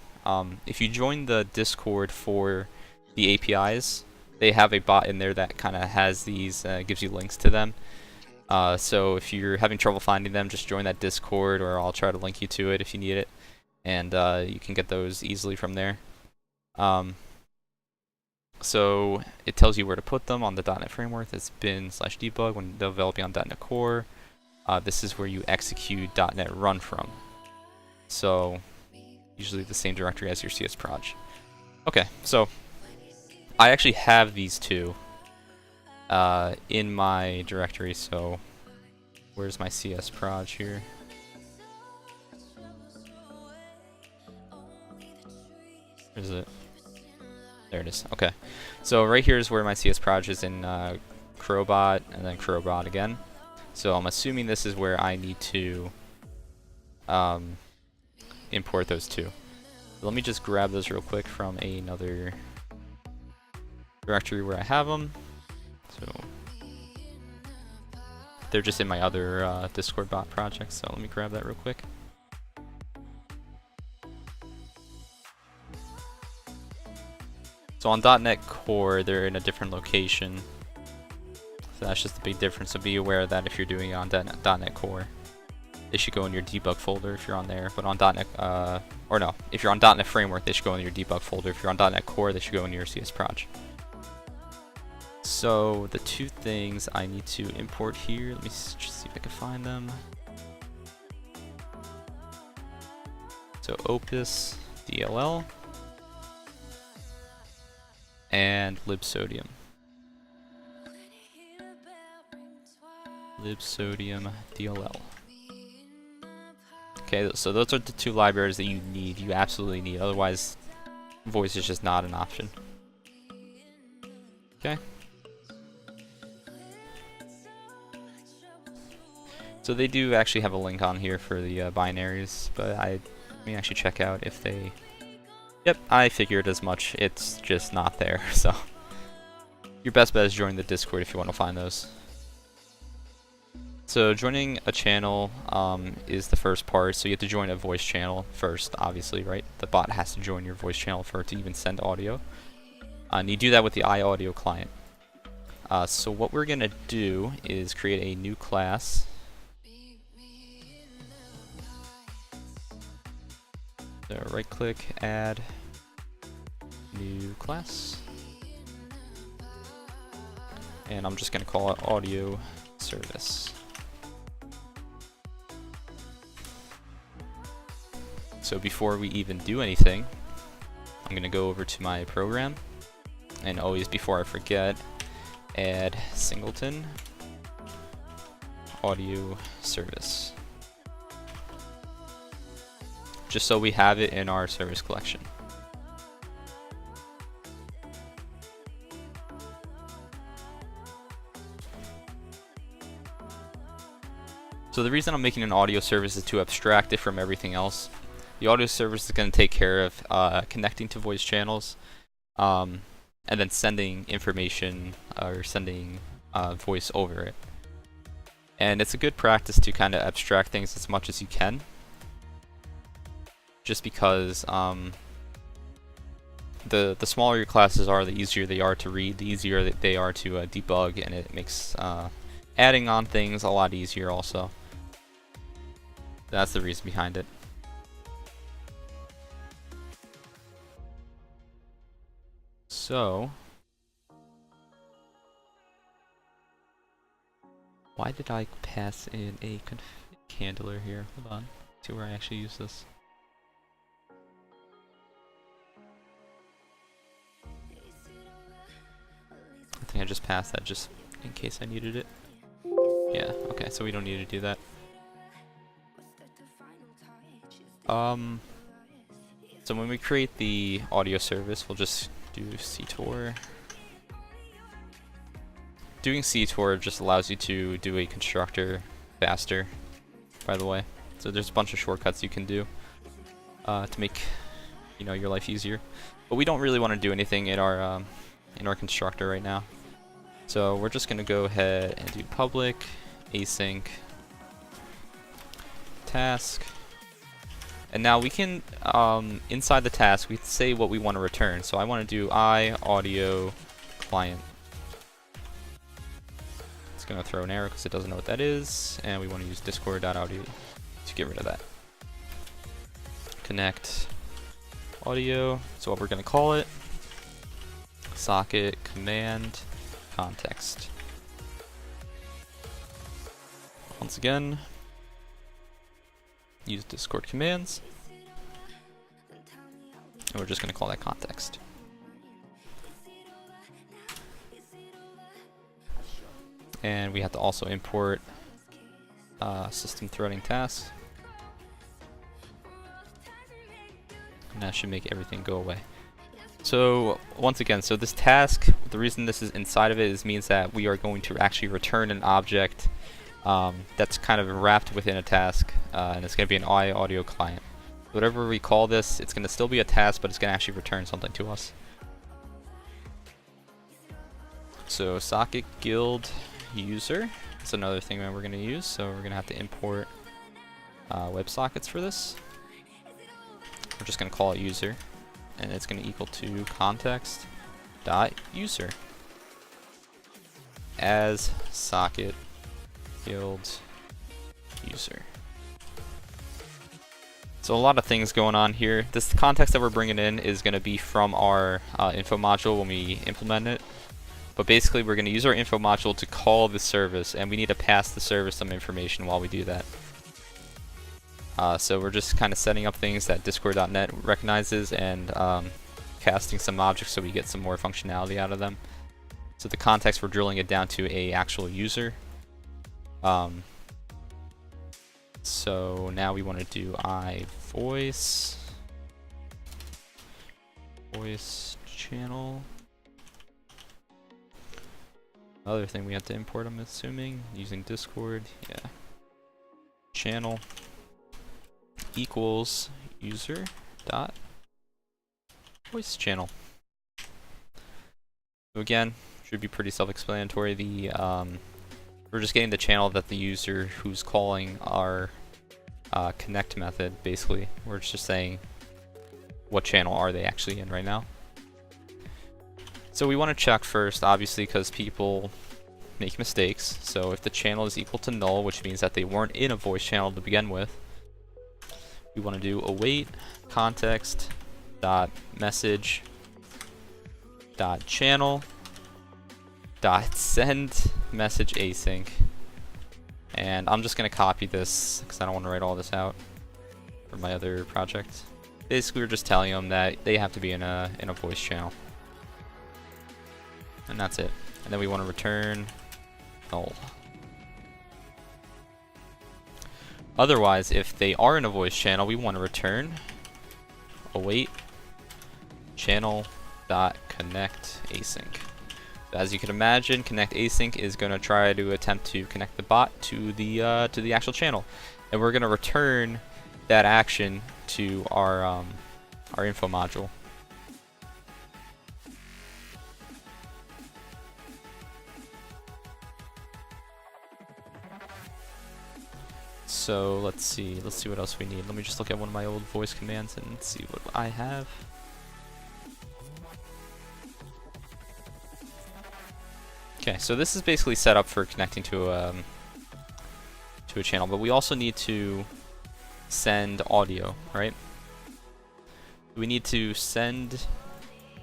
If you join the Discord for the APIs, they have a bot in there that kind of has these, gives you links to them. So if you're having trouble finding them, just join that Discord, or I'll try to link you to it if you need it, and you can get those easily from there. So it tells you where to put them on the .NET Framework. It's bin/debug when developing on .NET Core. This is where you execute .NET Run from. So usually the same directory as your CS proj. Okay, so I actually have these two in my directory. So where's my CS proj here? Where's it? There it is. Okay, so right here is where my CS proj is in Crowbot, and then Crowbot again. So I'm assuming this is where I need to import those two. So let me just grab those real quick from another directory where I have them. So they're just in my other Discord bot project, so let me grab that real quick. So on .NET Core, they're in a different location. So that's just a big difference, so be aware of that if you're doing it on .NET Core. They should go in your debug folder if you're on there, but on .NET, or no, if you're on .NET Framework, they should go in your debug folder. If you're on .NET Core, they should go in your CS proj. So the two things I need to import here, let me just see if I can find them. So Opus, DLL, and libsodium. Libsodium DLL. Okay, so those are the two libraries that you need. You absolutely need. Otherwise, voice is just not an option. Okay. So they do actually have a link on here for the binaries, but let me actually check out if they... Yep, I figured as much. It's just not there, so... Your best bet is join the Discord if you want to find those. So joining a channel is the first part, so you have to join a voice channel first, obviously, right? The bot has to join your voice channel for it to even send audio. And you do that with the iAudio client. So what we're going to do is create a new class. So right click, add new class. And I'm just going to call it audio service. So before we even do anything, I'm going to go over to my program, and always before I forget, add singleton audio service, just so we have it in our service collection. So the reason I'm making an audio service is to abstract it from everything else. The audio service is going to take care of connecting to voice channels, and then sending information or sending voice over it. And it's a good practice to kind of abstract things as much as you can, just because the smaller your classes are, the easier they are to read, the easier that they are to debug, and it makes adding on things a lot easier also. That's the reason behind it. So, why did I pass in a config handler here? Hold on, see where I actually use this. I think I just passed that just in case I needed it. Yeah, okay, so we don't need to do that. So when we create the audio service, we'll just do ctor. Doing ctor just allows you to do a constructor faster, by the way. So there's a bunch of shortcuts you can do to make your life easier. But we don't really want to do anything in our constructor right now. So we're just gonna go ahead and do public async task. And now we can, inside the task, we say what we want to return. So I want to do iAudio client. It's going to throw an error because it doesn't know what that is, and we want to use discord.audio to get rid of that. Connect audio, so what we're going to call it, socket command context. Once again, use Discord commands, and we're just going to call that context. And we have to also import system threading tasks, and that should make everything go away. So once again, so this task, the reason this is inside of it is means that we are going to actually return an object that's kind of wrapped within a task, and it's going to be an audio client. Whatever we call this, it's going to still be a task, but it's going to actually return something to us. So socket guild user is another thing that we're going to use, so we're going to have to import WebSockets for this. We're just going to call it user, and it's going to equal to context.user as socket guild user. So a lot of things going on here. This context that we're bringing in is going to be from our info module when we implement it. But basically we're going to use our info module to call the service, and we need to pass the service some information while we do that. So we're just kind of setting up things that Discord.net recognizes and casting some objects so we get some more functionality out of them. So the context, we're drilling it down to a actual user. So now we want to do voice channel. Other thing we have to import, I'm assuming, using Discord. Yeah. Channel equals user dot voice channel. So again, should be pretty self-explanatory. We're just getting the channel that the user who's calling our connect method, basically. We're just saying what channel are they actually in right now. So we want to check first, obviously, because people make mistakes. So if the channel is equal to null, which means that they weren't in a voice channel to begin with, we want to do await context dot message dot channel dot send message async. And I'm just going to copy this because I don't want to write all this out for my other project. Basically, we're just telling them that they have to be in a voice channel. And that's it. And then we want to return null. Otherwise, if they are in a voice channel, we want to return await channel.connect async. So as you can imagine, connect async is going to try to attempt to connect the bot to the actual channel, and we're going to return that action to our info module. So let's see what else we need. Let me just look at one of my old voice commands and see what I have. Okay, so this is basically set up for connecting to a channel, but we also need to send audio, right? We need to send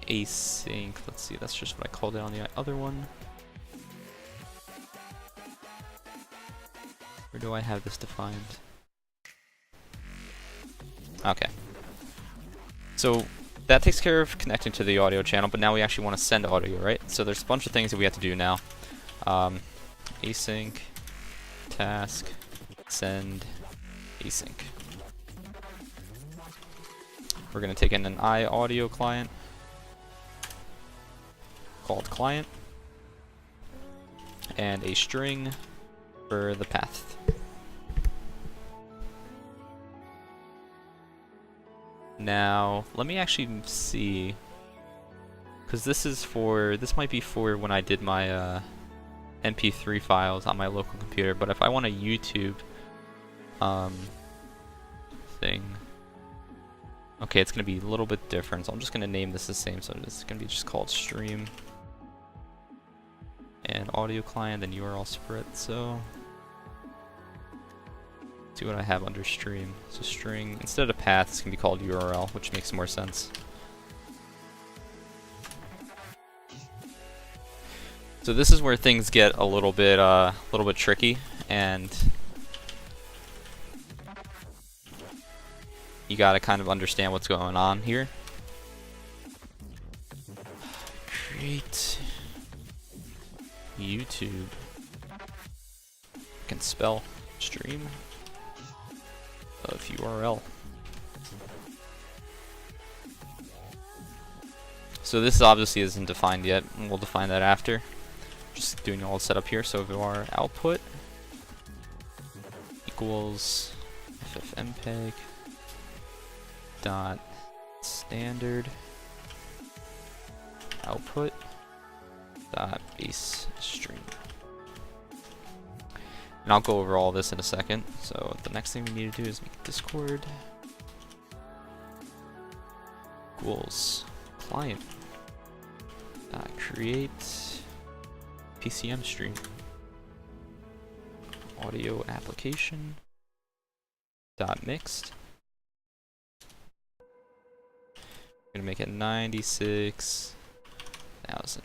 async. Let's see, that's just what I called it on the other one. Where do I have this defined? Okay. So that takes care of connecting to the audio channel, but now we actually want to send audio, right? So there's a bunch of things that we have to do now. Async, task, send, async. We're going to take in an audio client called client and a string for the path. Now, let me actually see, because this might be for when I did my MP3 files on my local computer, but if I want a YouTube thing, okay, it's going to be a little bit different, so I'm just going to name this the same, so it's going to be just called stream and audio client, then URL spread. So see what I have under stream. So string, instead of path, it's gonna be called URL, which makes more sense. So this is where things get a little bit tricky, and you gotta kind of understand what's going on here. Create YouTube. I can spell stream of URL. So this obviously isn't defined yet, and we'll define that after. Just doing all the setup here. So var output equals ffmpeg dot standard output dot base string. And I'll go over all this in a second. So the next thing we need to do is make Discord equals client dot create PCM stream audio application dot mixed. I'm gonna make it 96,000.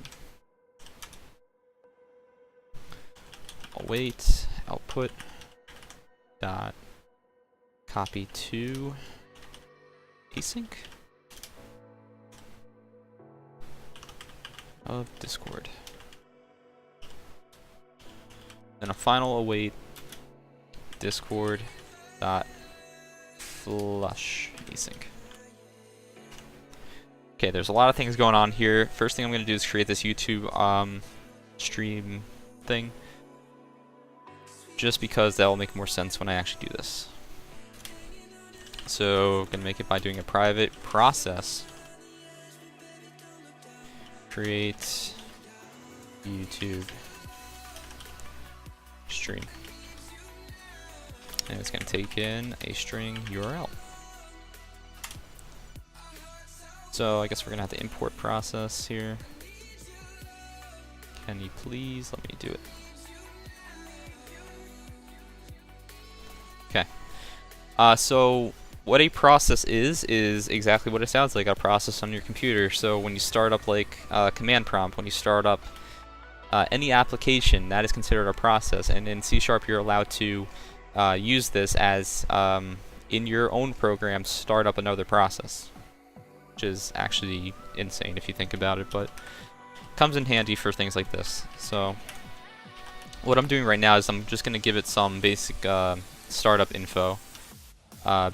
Await output dot copy to async of Discord. Then a final await Discord dot flush async. Okay, there's a lot of things going on here. First thing I'm going to do is create this YouTube stream thing, just because that will make more sense when I actually do this. So I'm going to make it by doing a private process create YouTube stream, and it's going to take in a string URL. So I guess we're going to have to import process here. Can you please let me do it? Okay. So what a process is exactly what it sounds like, a process on your computer. So when you start up like command prompt, when you start up any application, that is considered a process. And in C# you're allowed to use this as in your own program, start up another process, which is actually insane if you think about it, but comes in handy for things like this. So what I'm doing right now is I'm just going to give it some basic startup info.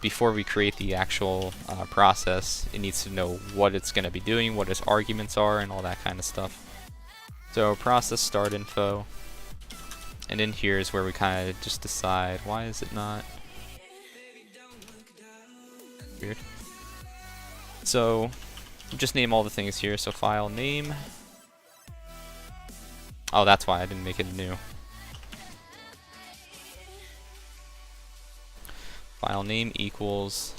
Before we create the actual process, it needs to know what it's going to be doing, what its arguments are, and all that kind of stuff. So process start info, and in here is where we kind of just decide, why is it not weird? So just name all the things here. So file name. Oh, that's why I didn't make it new. File name equals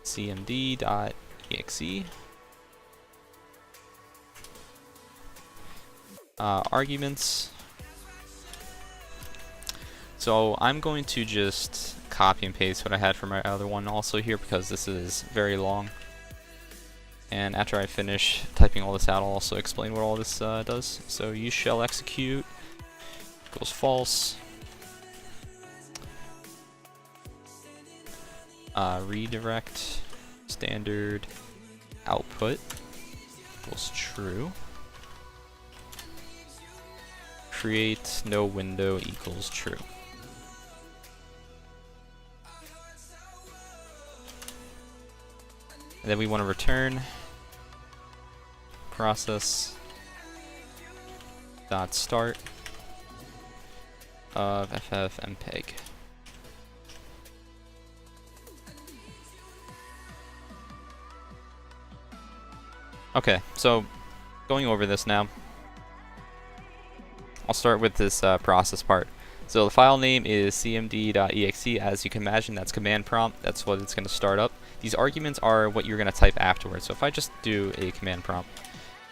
cmd.exe. Arguments. So I'm going to just copy and paste what I had for my other one also here, because this is very long. And after I finish typing all this out, I'll also explain what all this does. So use shell execute equals false. Redirect standard output equals true. Create no window equals true. And then we want to return process dot start of ffmpeg. Okay, so going over this now, I'll start with this process part. So the file name is cmd.exe. As you can imagine, that's command prompt. That's what it's going to start up. These arguments are what you're going to type afterwards. So if I just do a command prompt,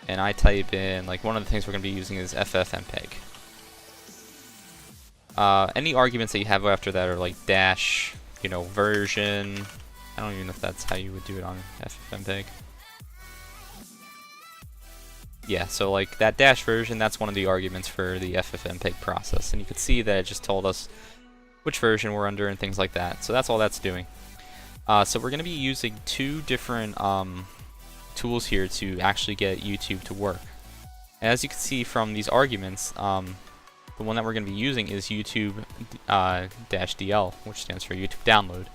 and I type in, like, one of the things we're going to be using is ffmpeg. Any arguments that you have after that are like dash, you know, version. I don't even know if that's how you would do it on ffmpeg. Yeah, so like that dash version, that's one of the arguments for the ffmpeg process, and you can see that it just told us which version we're under and things like that. So that's all that's doing. So we're going to be using two different tools here to actually get YouTube to work. And as you can see from these arguments, the one that we're going to be using is YouTube -DL, which stands for YouTube download.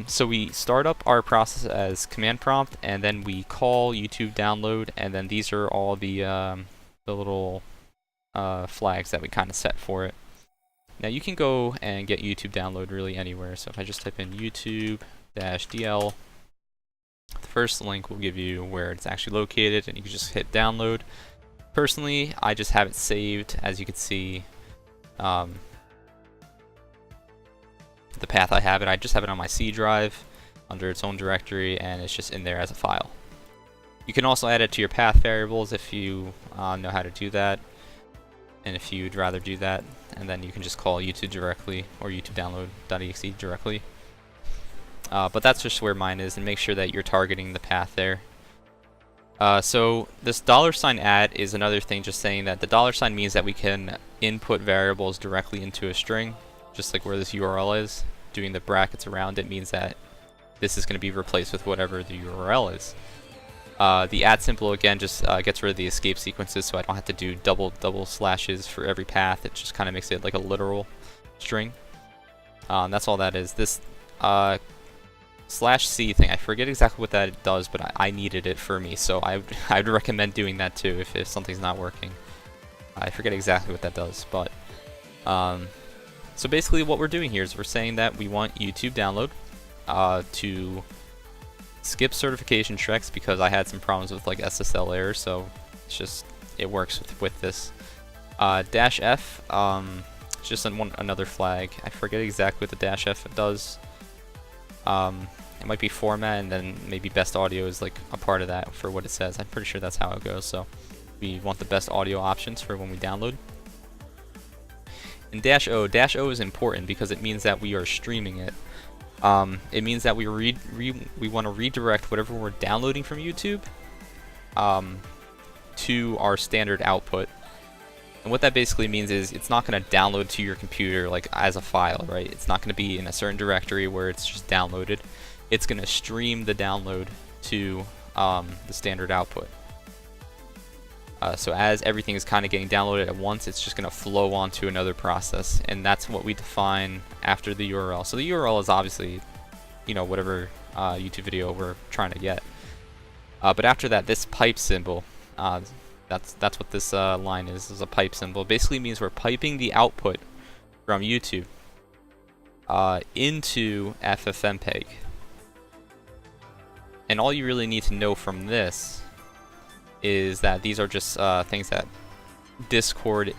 So we start up our process as command prompt, and then we call YouTube download, and then these are all the little flags that we kind of set for it. Now you can go and get YouTube download really anywhere. So if I just type in YouTube-DL, the first link will give you where it's actually located, and you can just hit download. Personally, I just have it saved, as you can see. The path I have it, I just have it on my C drive under its own directory, and it's just in there as a file. You can also add it to your path variables if you know how to do that, and if you'd rather do that, and then you can just call YouTube directly or YouTube download.exe directly. But that's just where mine is, and make sure that you're targeting the path there. So this $add is another thing, just saying that the $sign means that we can input variables directly into a string, just like where this URL is. Doing the brackets around it means that this is going to be replaced with whatever the URL is. The add symbol again just gets rid of the escape sequences, so I don't have to do double slashes for every path. It just kind of makes it like a literal string. That's all that is. This /C thing, I forget exactly what that does, but I needed it for me, so I'd recommend doing that too if something's not working. I forget exactly what that does, but so basically what we're doing here is we're saying that we want YouTube download to skip certification checks, because I had some problems with like SSL errors, so it's just, it works with this. -F, it's just another flag. I forget exactly what the -F does. It might be format, and then maybe best audio is like a part of that for what it says. I'm pretty sure that's how it goes. So we want the best audio options for when we download. And -O is important because it means that we are streaming it. It means that we want to redirect whatever we're downloading from YouTube to our standard output. And what that basically means is it's not going to download to your computer like as a file, right? It's not going to be in a certain directory where it's just downloaded. It's going to stream the download to the standard output. So as everything is kind of getting downloaded at once, it's just going to flow onto another process, and that's what we define after the URL. So the URL is obviously, you know, whatever YouTube video we're trying to get. But after that, this pipe symbol, that's what this line is a pipe symbol. Basically means we're piping the output from YouTube into ffmpeg. And all you really need to know from this is that these are just things that Discord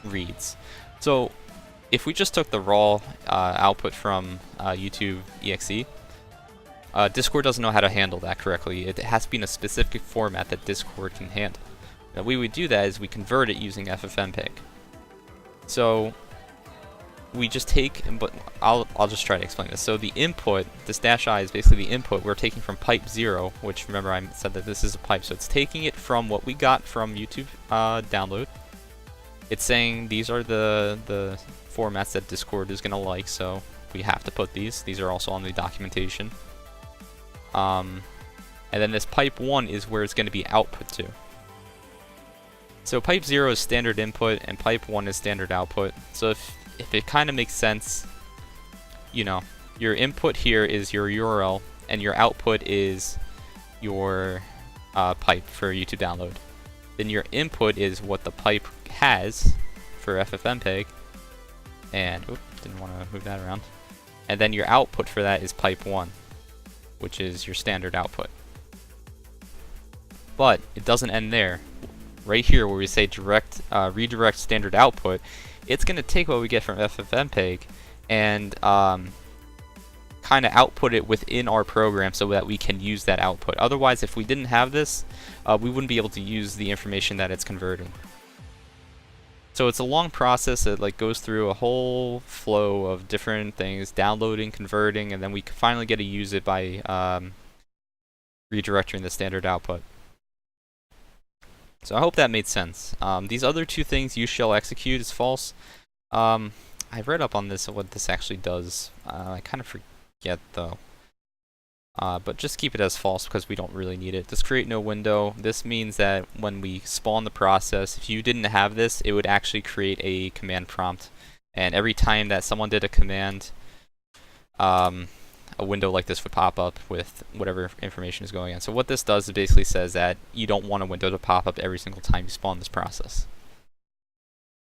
reads. So if we just took the raw output from YouTube exe, Discord doesn't know how to handle that correctly. It has to be in a specific format that Discord can handle. The way we do that is we convert it using ffmpeg. So we just take, but I'll just try to explain this. So the input, this -I is basically the input we're taking from pipe 0, which remember I said that this is a pipe, so it's taking it from what we got from YouTube download. It's saying these are the formats that Discord is going to like, so we have to put these. These are also on the documentation. And then this pipe 1 is where it's going to be output to. So pipe 0 is standard input, and pipe 1 is standard output. So if it kind of makes sense, you know, your input here is your URL, and your output is your pipe for YouTube download. Then your input is what the pipe has for ffmpeg, and didn't want to move that around. And then your output for that is pipe 1, which is your standard output. But it doesn't end there. Right here where we say redirect standard output, it's going to take what we get from ffmpeg and kind of output it within our program so that we can use that output. Otherwise, if we didn't have this, we wouldn't be able to use the information that it's converting. So it's a long process that like goes through a whole flow of different things, downloading, converting, and then we finally get to use it by redirecting the standard output. So I hope that made sense. These other two things, use shell execute, is false. I read up on this, what this actually does. I kind of forget though. But just keep it as false because we don't really need it. This create no window. This means that when we spawn the process, if you didn't have this, it would actually create a command prompt. And every time that someone did a command, a window like this would pop up with whatever information is going on. So what this does is basically says that you don't want a window to pop up every single time you spawn this process.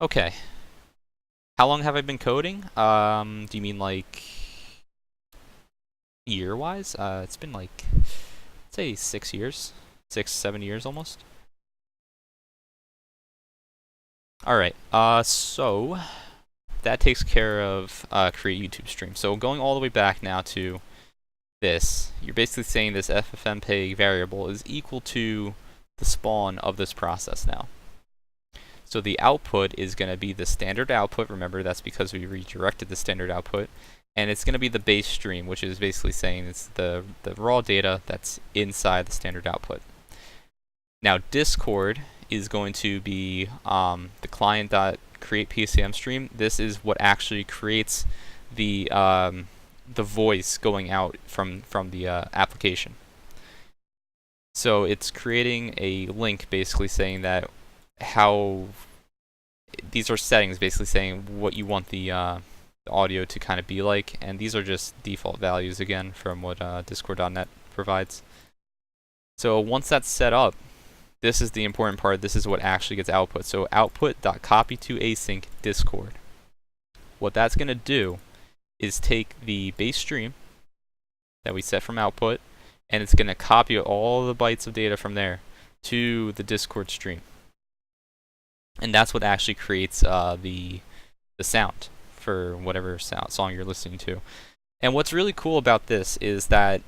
Okay. How long have I been coding? Do you mean like year-wise? It's been like, let's say 6 years. 7 years almost. Alright, so that takes care of create YouTube stream. So going all the way back now to this, you're basically saying this ffmpeg variable is equal to the spawn of this process now. So the output is going to be the standard output. Remember, that's because we redirected the standard output. And it's going to be the base stream, which is basically saying it's the raw data that's inside the standard output. Now Discord is going to be the client.createPCM stream. This is what actually creates the voice going out from the application. So it's creating a link basically saying that how these are settings basically saying what you want the audio to kind of be like, and these are just default values again from what Discord.net provides. So once that's set up, this is the important part. This is what actually gets output. So output.copy to async Discord. What that's going to do is take the base stream that we set from output, and it's going to copy all the bytes of data from there to the Discord stream. And that's what actually creates the sound for whatever song you're listening to. And what's really cool about this is that,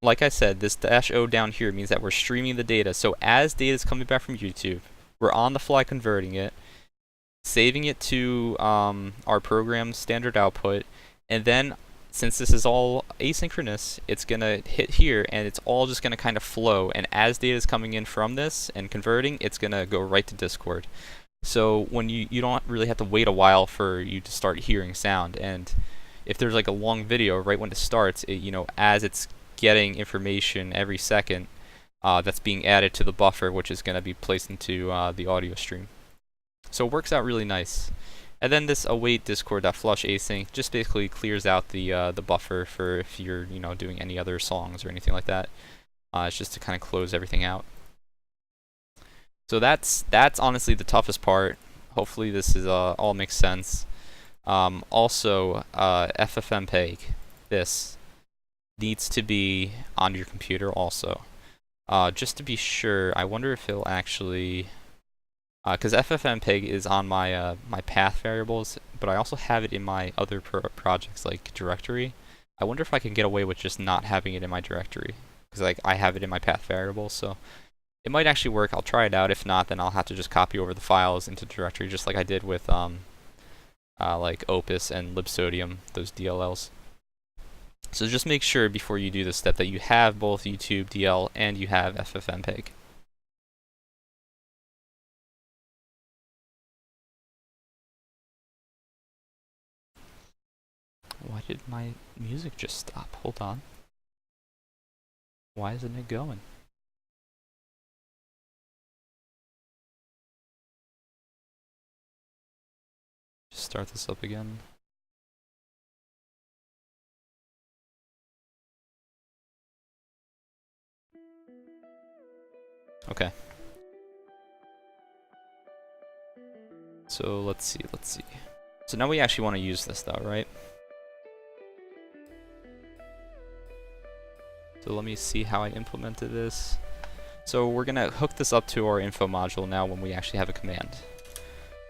like I said, this -o down here means that we're streaming the data. So as data is coming back from YouTube, we're on the fly converting it, saving it to our program's standard output, and then since this is all asynchronous, it's going to hit here and it's all just going to kind of flow, and as data is coming in from this and converting, it's going to go right to Discord. So when you don't really have to wait a while for you to start hearing sound, and if there's like a long video right when it starts, as it's getting information every second, that's being added to the buffer, which is going to be placed into the audio stream. So it works out really nice. And then this await Discord.flush async just basically clears out the buffer for if you're doing any other songs or anything like that. It's just to kind of close everything out. So that's honestly the toughest part. Hopefully this is all makes sense. Also, ffmpeg, this needs to be on your computer also. Just to be sure, I wonder if it'll actually, because ffmpeg is on my my path variables, but I also have it in my other projects like directory. I wonder if I can get away with just not having it in my directory, because like I have it in my path variable, so it might actually work. I'll try it out. If not, then I'll have to just copy over the files into directory, just like I did with like Opus and Libsodium, those DLLs. So just make sure before you do this step that you have both YouTube DL and you have ffmpeg. Why did my music just stop? Hold on. Why isn't it going? Just start this up again. Okay. So let's see. So now we actually want to use this though, right? So let me see how I implemented this. So we're gonna hook this up to our info module now when we actually have a command.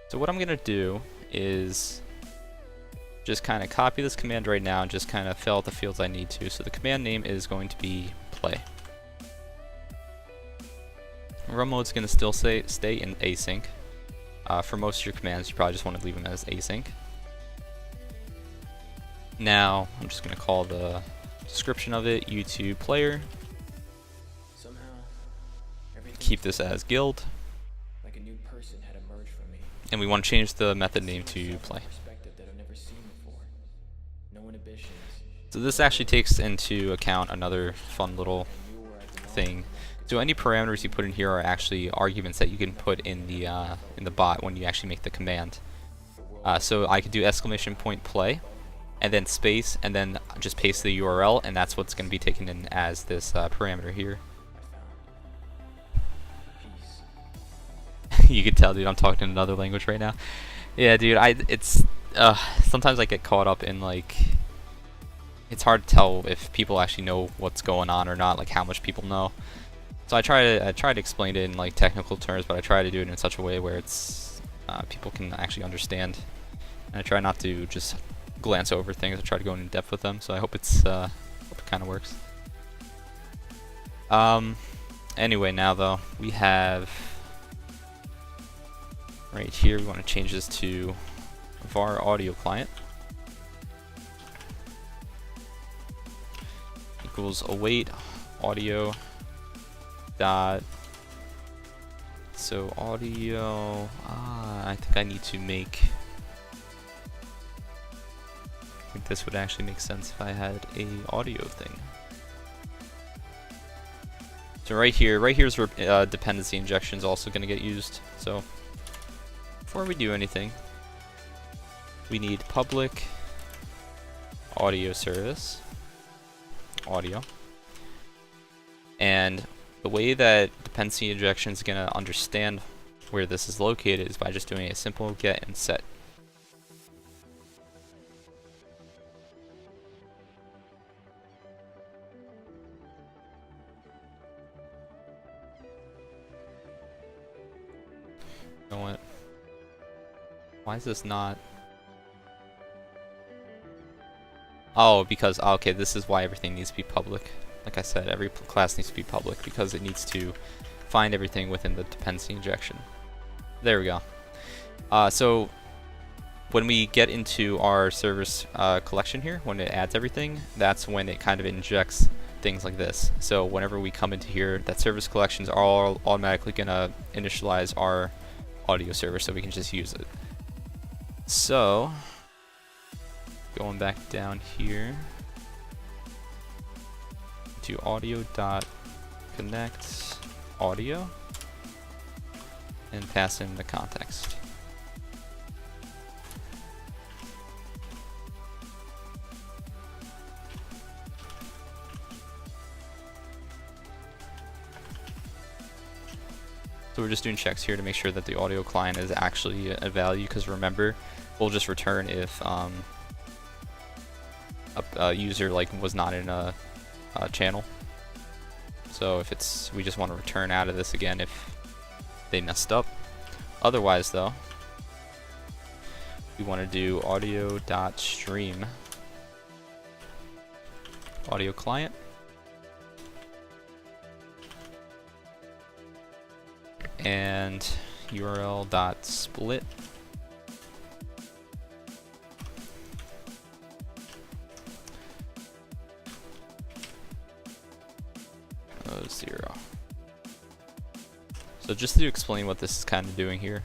So what I'm gonna do is just kind of copy this command right now and just kind of fill out the fields I need to. So the command name is going to be play. Run mode is going to still stay in async. For most of your commands, you probably just want to leave them as async. Now, I'm just going to call the description of it YouTube player. Keep this as guild. Like a new person had emerged from me. And we want to change the method name to play. No inhibitions. So this actually takes into account another fun little thing. So any parameters you put in here are actually arguments that you can put in the bot when you actually make the command. So I could do exclamation point play, and then space, and then just paste the URL, and that's what's going to be taken in as this parameter here. You can tell, dude, I'm talking in another language right now. Yeah, dude, sometimes I get caught up in, like, it's hard to tell if people actually know what's going on or not, like how much people know. So I try to explain it in like technical terms, but I try to do it in such a way where it's people can actually understand. And I try not to just glance over things. I try to go in depth with them. So I hope it kind of works. Anyway, now though we have right here. We want to change this to var audio client equals await audio dot. So audio. I think I need to make. I think this would actually make sense if I had a audio thing. So right here's where dependency injection is also going to get used. So before we do anything, we need public audio service audio, and the way that dependency injection is going to understand where this is located is by just doing a simple get and set. You know what? Why is this not? Oh, because okay, this is why everything needs to be public. Like I said, every class needs to be public because it needs to find everything within the dependency injection. There we go. So when we get into our service collection here, when it adds everything, that's when it kind of injects things like this. So whenever we come into here, that service collections are all automatically going to initialize our audio service so we can just use it. So going back down here to audio.connect audio and pass in the context. So we're just doing checks here to make sure that the audio client is actually a value, because remember, we'll just return if a user was not in a channel. So if we just want to return out of this again if they messed up. Otherwise though, we want to do audio.stream audio client and url.split .0. So just to explain what this is kind of doing here,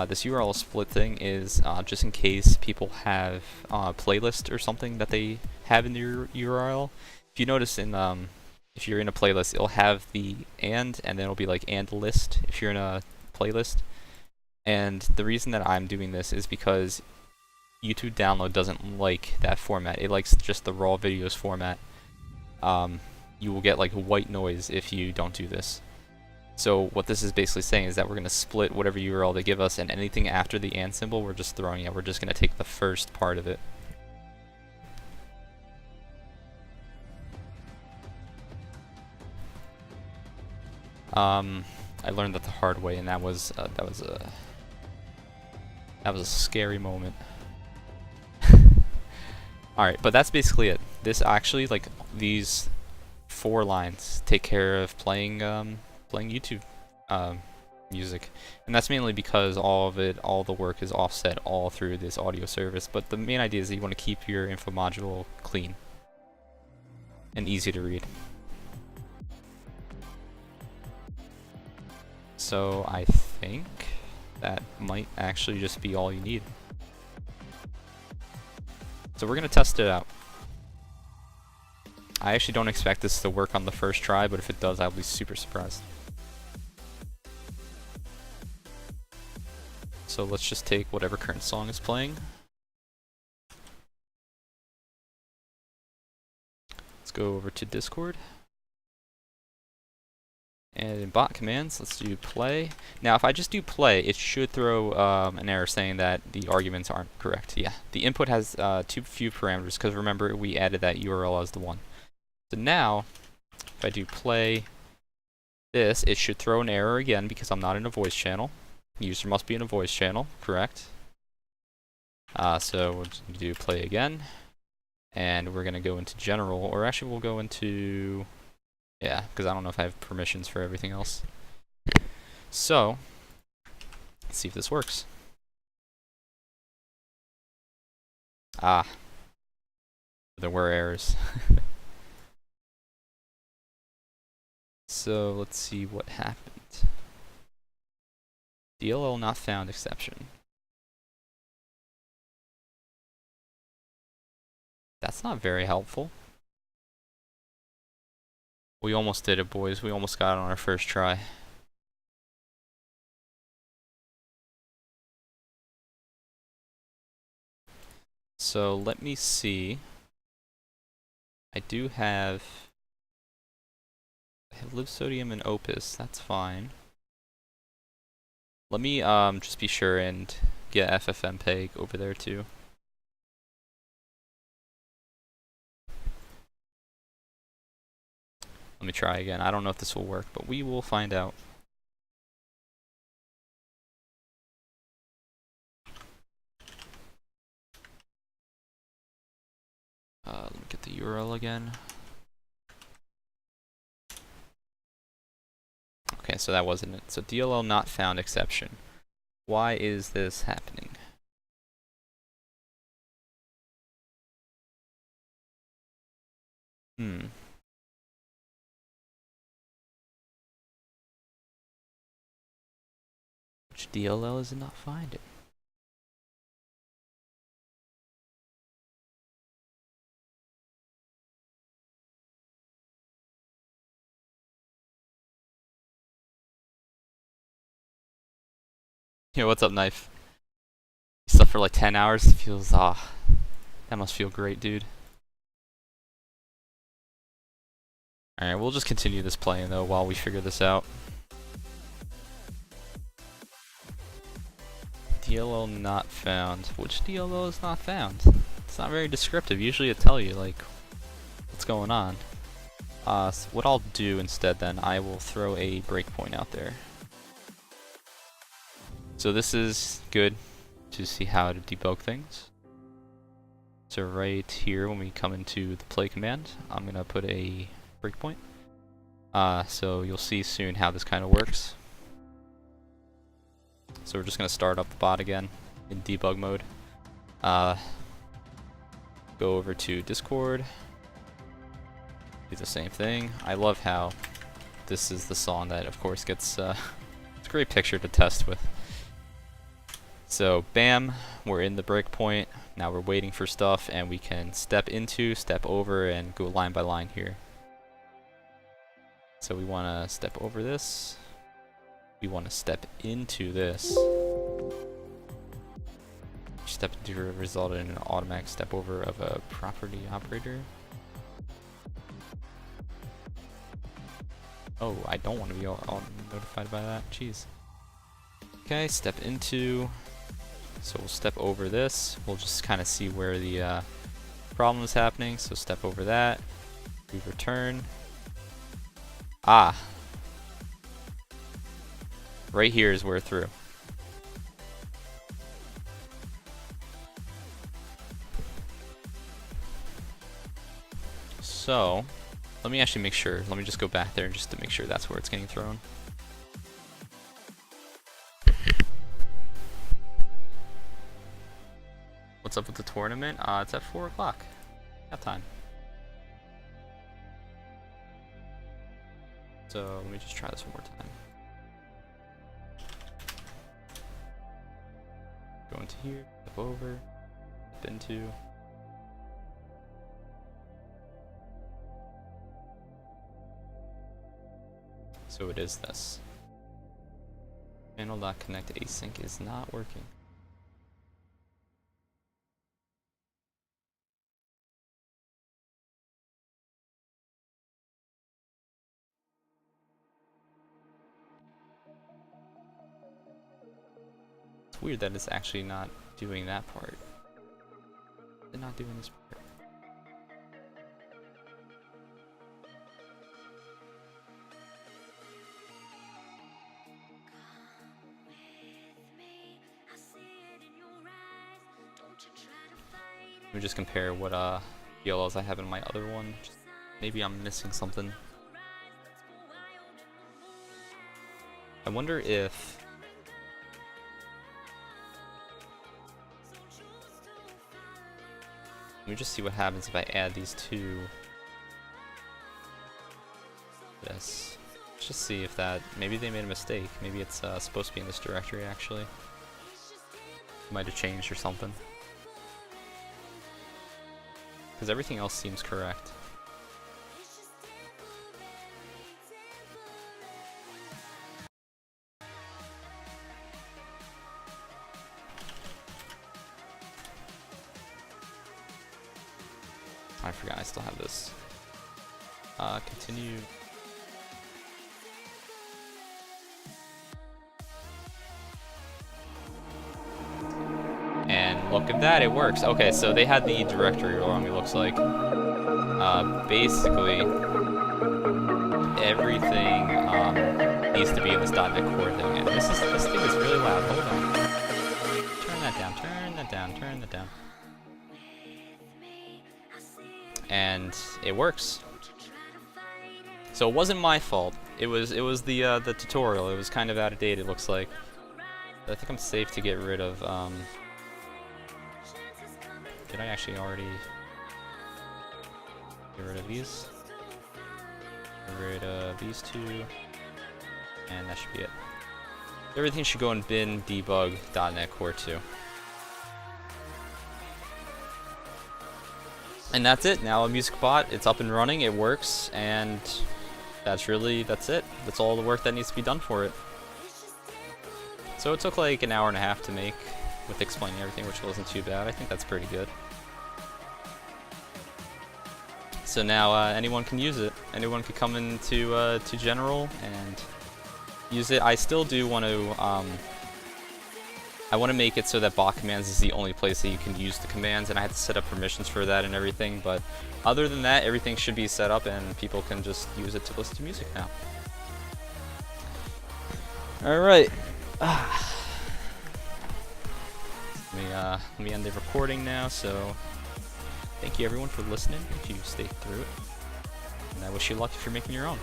this URL split thing is just in case people have a playlist or something that they have in their URL. If you notice if you're in a playlist, it'll have the and then it'll be like and list if you're in a playlist. And the reason that I'm doing this is because YouTube Download doesn't like that format. It likes just the raw videos format. You will get like white noise if you don't do this. So what this is basically saying is that we're going to split whatever URL they give us, and anything after the and symbol we're just throwing out. We're just going to take the first part of it. I learned that the hard way, and that was a scary moment. Alright, but that's basically it. This actually, like, these 4 lines take care of playing YouTube music. And that's mainly because all the work is offset all through this audio service, but the main idea is that you want to keep your info module clean and easy to read. So I think that might actually just be all you need. So we're going to test it out. I actually don't expect this to work on the first try, but if it does, I'll be super surprised. So let's just take whatever current song is playing. Let's go over to Discord. And in bot commands, let's do play. Now, if I just do play, it should throw an error saying that the arguments aren't correct. Yeah, the input has too few parameters, because remember, we added that URL as the one. So now, if I do play this, it should throw an error again, because I'm not in a voice channel. User must be in a voice channel, correct. So we'll do play again. And we're going to go into general, or actually we'll go into... Yeah, because I don't know if I have permissions for everything else. So, let's see if this works. Ah. There were errors. So, let's see what happened. DLL not found exception. That's not very helpful. We almost did it, boys. We almost got it on our first try. So let me see. I have Libsodium and Opus. That's fine. Let me just be sure and get FFmpeg over there too. Let me try again. I don't know if this will work, but we will find out. Let me get the URL again. Okay, so that wasn't it. So DLL not found exception. Why is this happening? Which DLL is it not finding? Yo, what's up, Knife? You slept for like 10 hours? Feels, that must feel great, dude. Alright, we'll just continue this playing though while we figure this out. DLL not found. Which DLL is not found? It's not very descriptive. Usually it tell you like what's going on. So what I'll do instead then, I will throw a breakpoint out there. So this is good to see how to debug things. So right here when we come into the play command, I'm gonna put a breakpoint. So you'll see soon how this kind of works. So we're just gonna start up the bot again in debug mode. Go over to Discord. Do the same thing. I love how this is the song that of course gets it's a great picture to test with. So bam, we're in the breakpoint. Now we're waiting for stuff and we can step into, step over, and go line by line here. So we want to step over this. We want to step into this. Step into resulted in an automatic step over of a property operator. Oh, I don't want to be all notified by that. Jeez. Okay, step into. So we'll step over this. We'll just kind of see where the problem is happening. So step over that. We return. Ah. Right here is where through. So, let me actually make sure. Let me just go back there just to make sure that's where it's getting thrown. What's up with the tournament? It's at 4 o'clock. Got time. So let me just try this one more time. Go into here, step over, step into. So it is this. Channel.connect async is not working. It's weird that it's actually not doing that part. It's not doing this part. Let me just compare what DLLs I have in my other one. Maybe I'm missing something. I wonder if let me just see what happens if I add these two. This. Let's just see if that. Maybe they made a mistake. Maybe it's supposed to be in this directory actually. Might have changed or something. Because everything else seems correct. I forgot I still have this. Continue. And look at that, it works. Okay, so they had the directory wrong, it looks like. Basically, everything needs to be in this .NET Core thing. And this thing is really loud. Hold on. Turn that down, turn that down, turn that down. And it works. So it wasn't my fault. It was the tutorial. It was kind of out of date, it looks like. But I think I'm safe to get rid of did I actually already get rid of these? Get rid of these two, and that should be it. Everything should go in bin debug .NET Core 2. And that's it. Now a MusicBot, it's up and running, it works, and that's it. That's all the work that needs to be done for it. So it took like an hour and a half to make, with explaining everything, which wasn't too bad. I think that's pretty good. So now anyone can use it. Anyone could come into to general and use it. I still do want to. I want to make it so that bot commands is the only place that you can use the commands, and I have to set up permissions for that and everything. But other than that, everything should be set up, and people can just use it to listen to music now. All right. Let me end the recording now. So thank you everyone for listening if you stayed through it, and I wish you luck if you're making your own.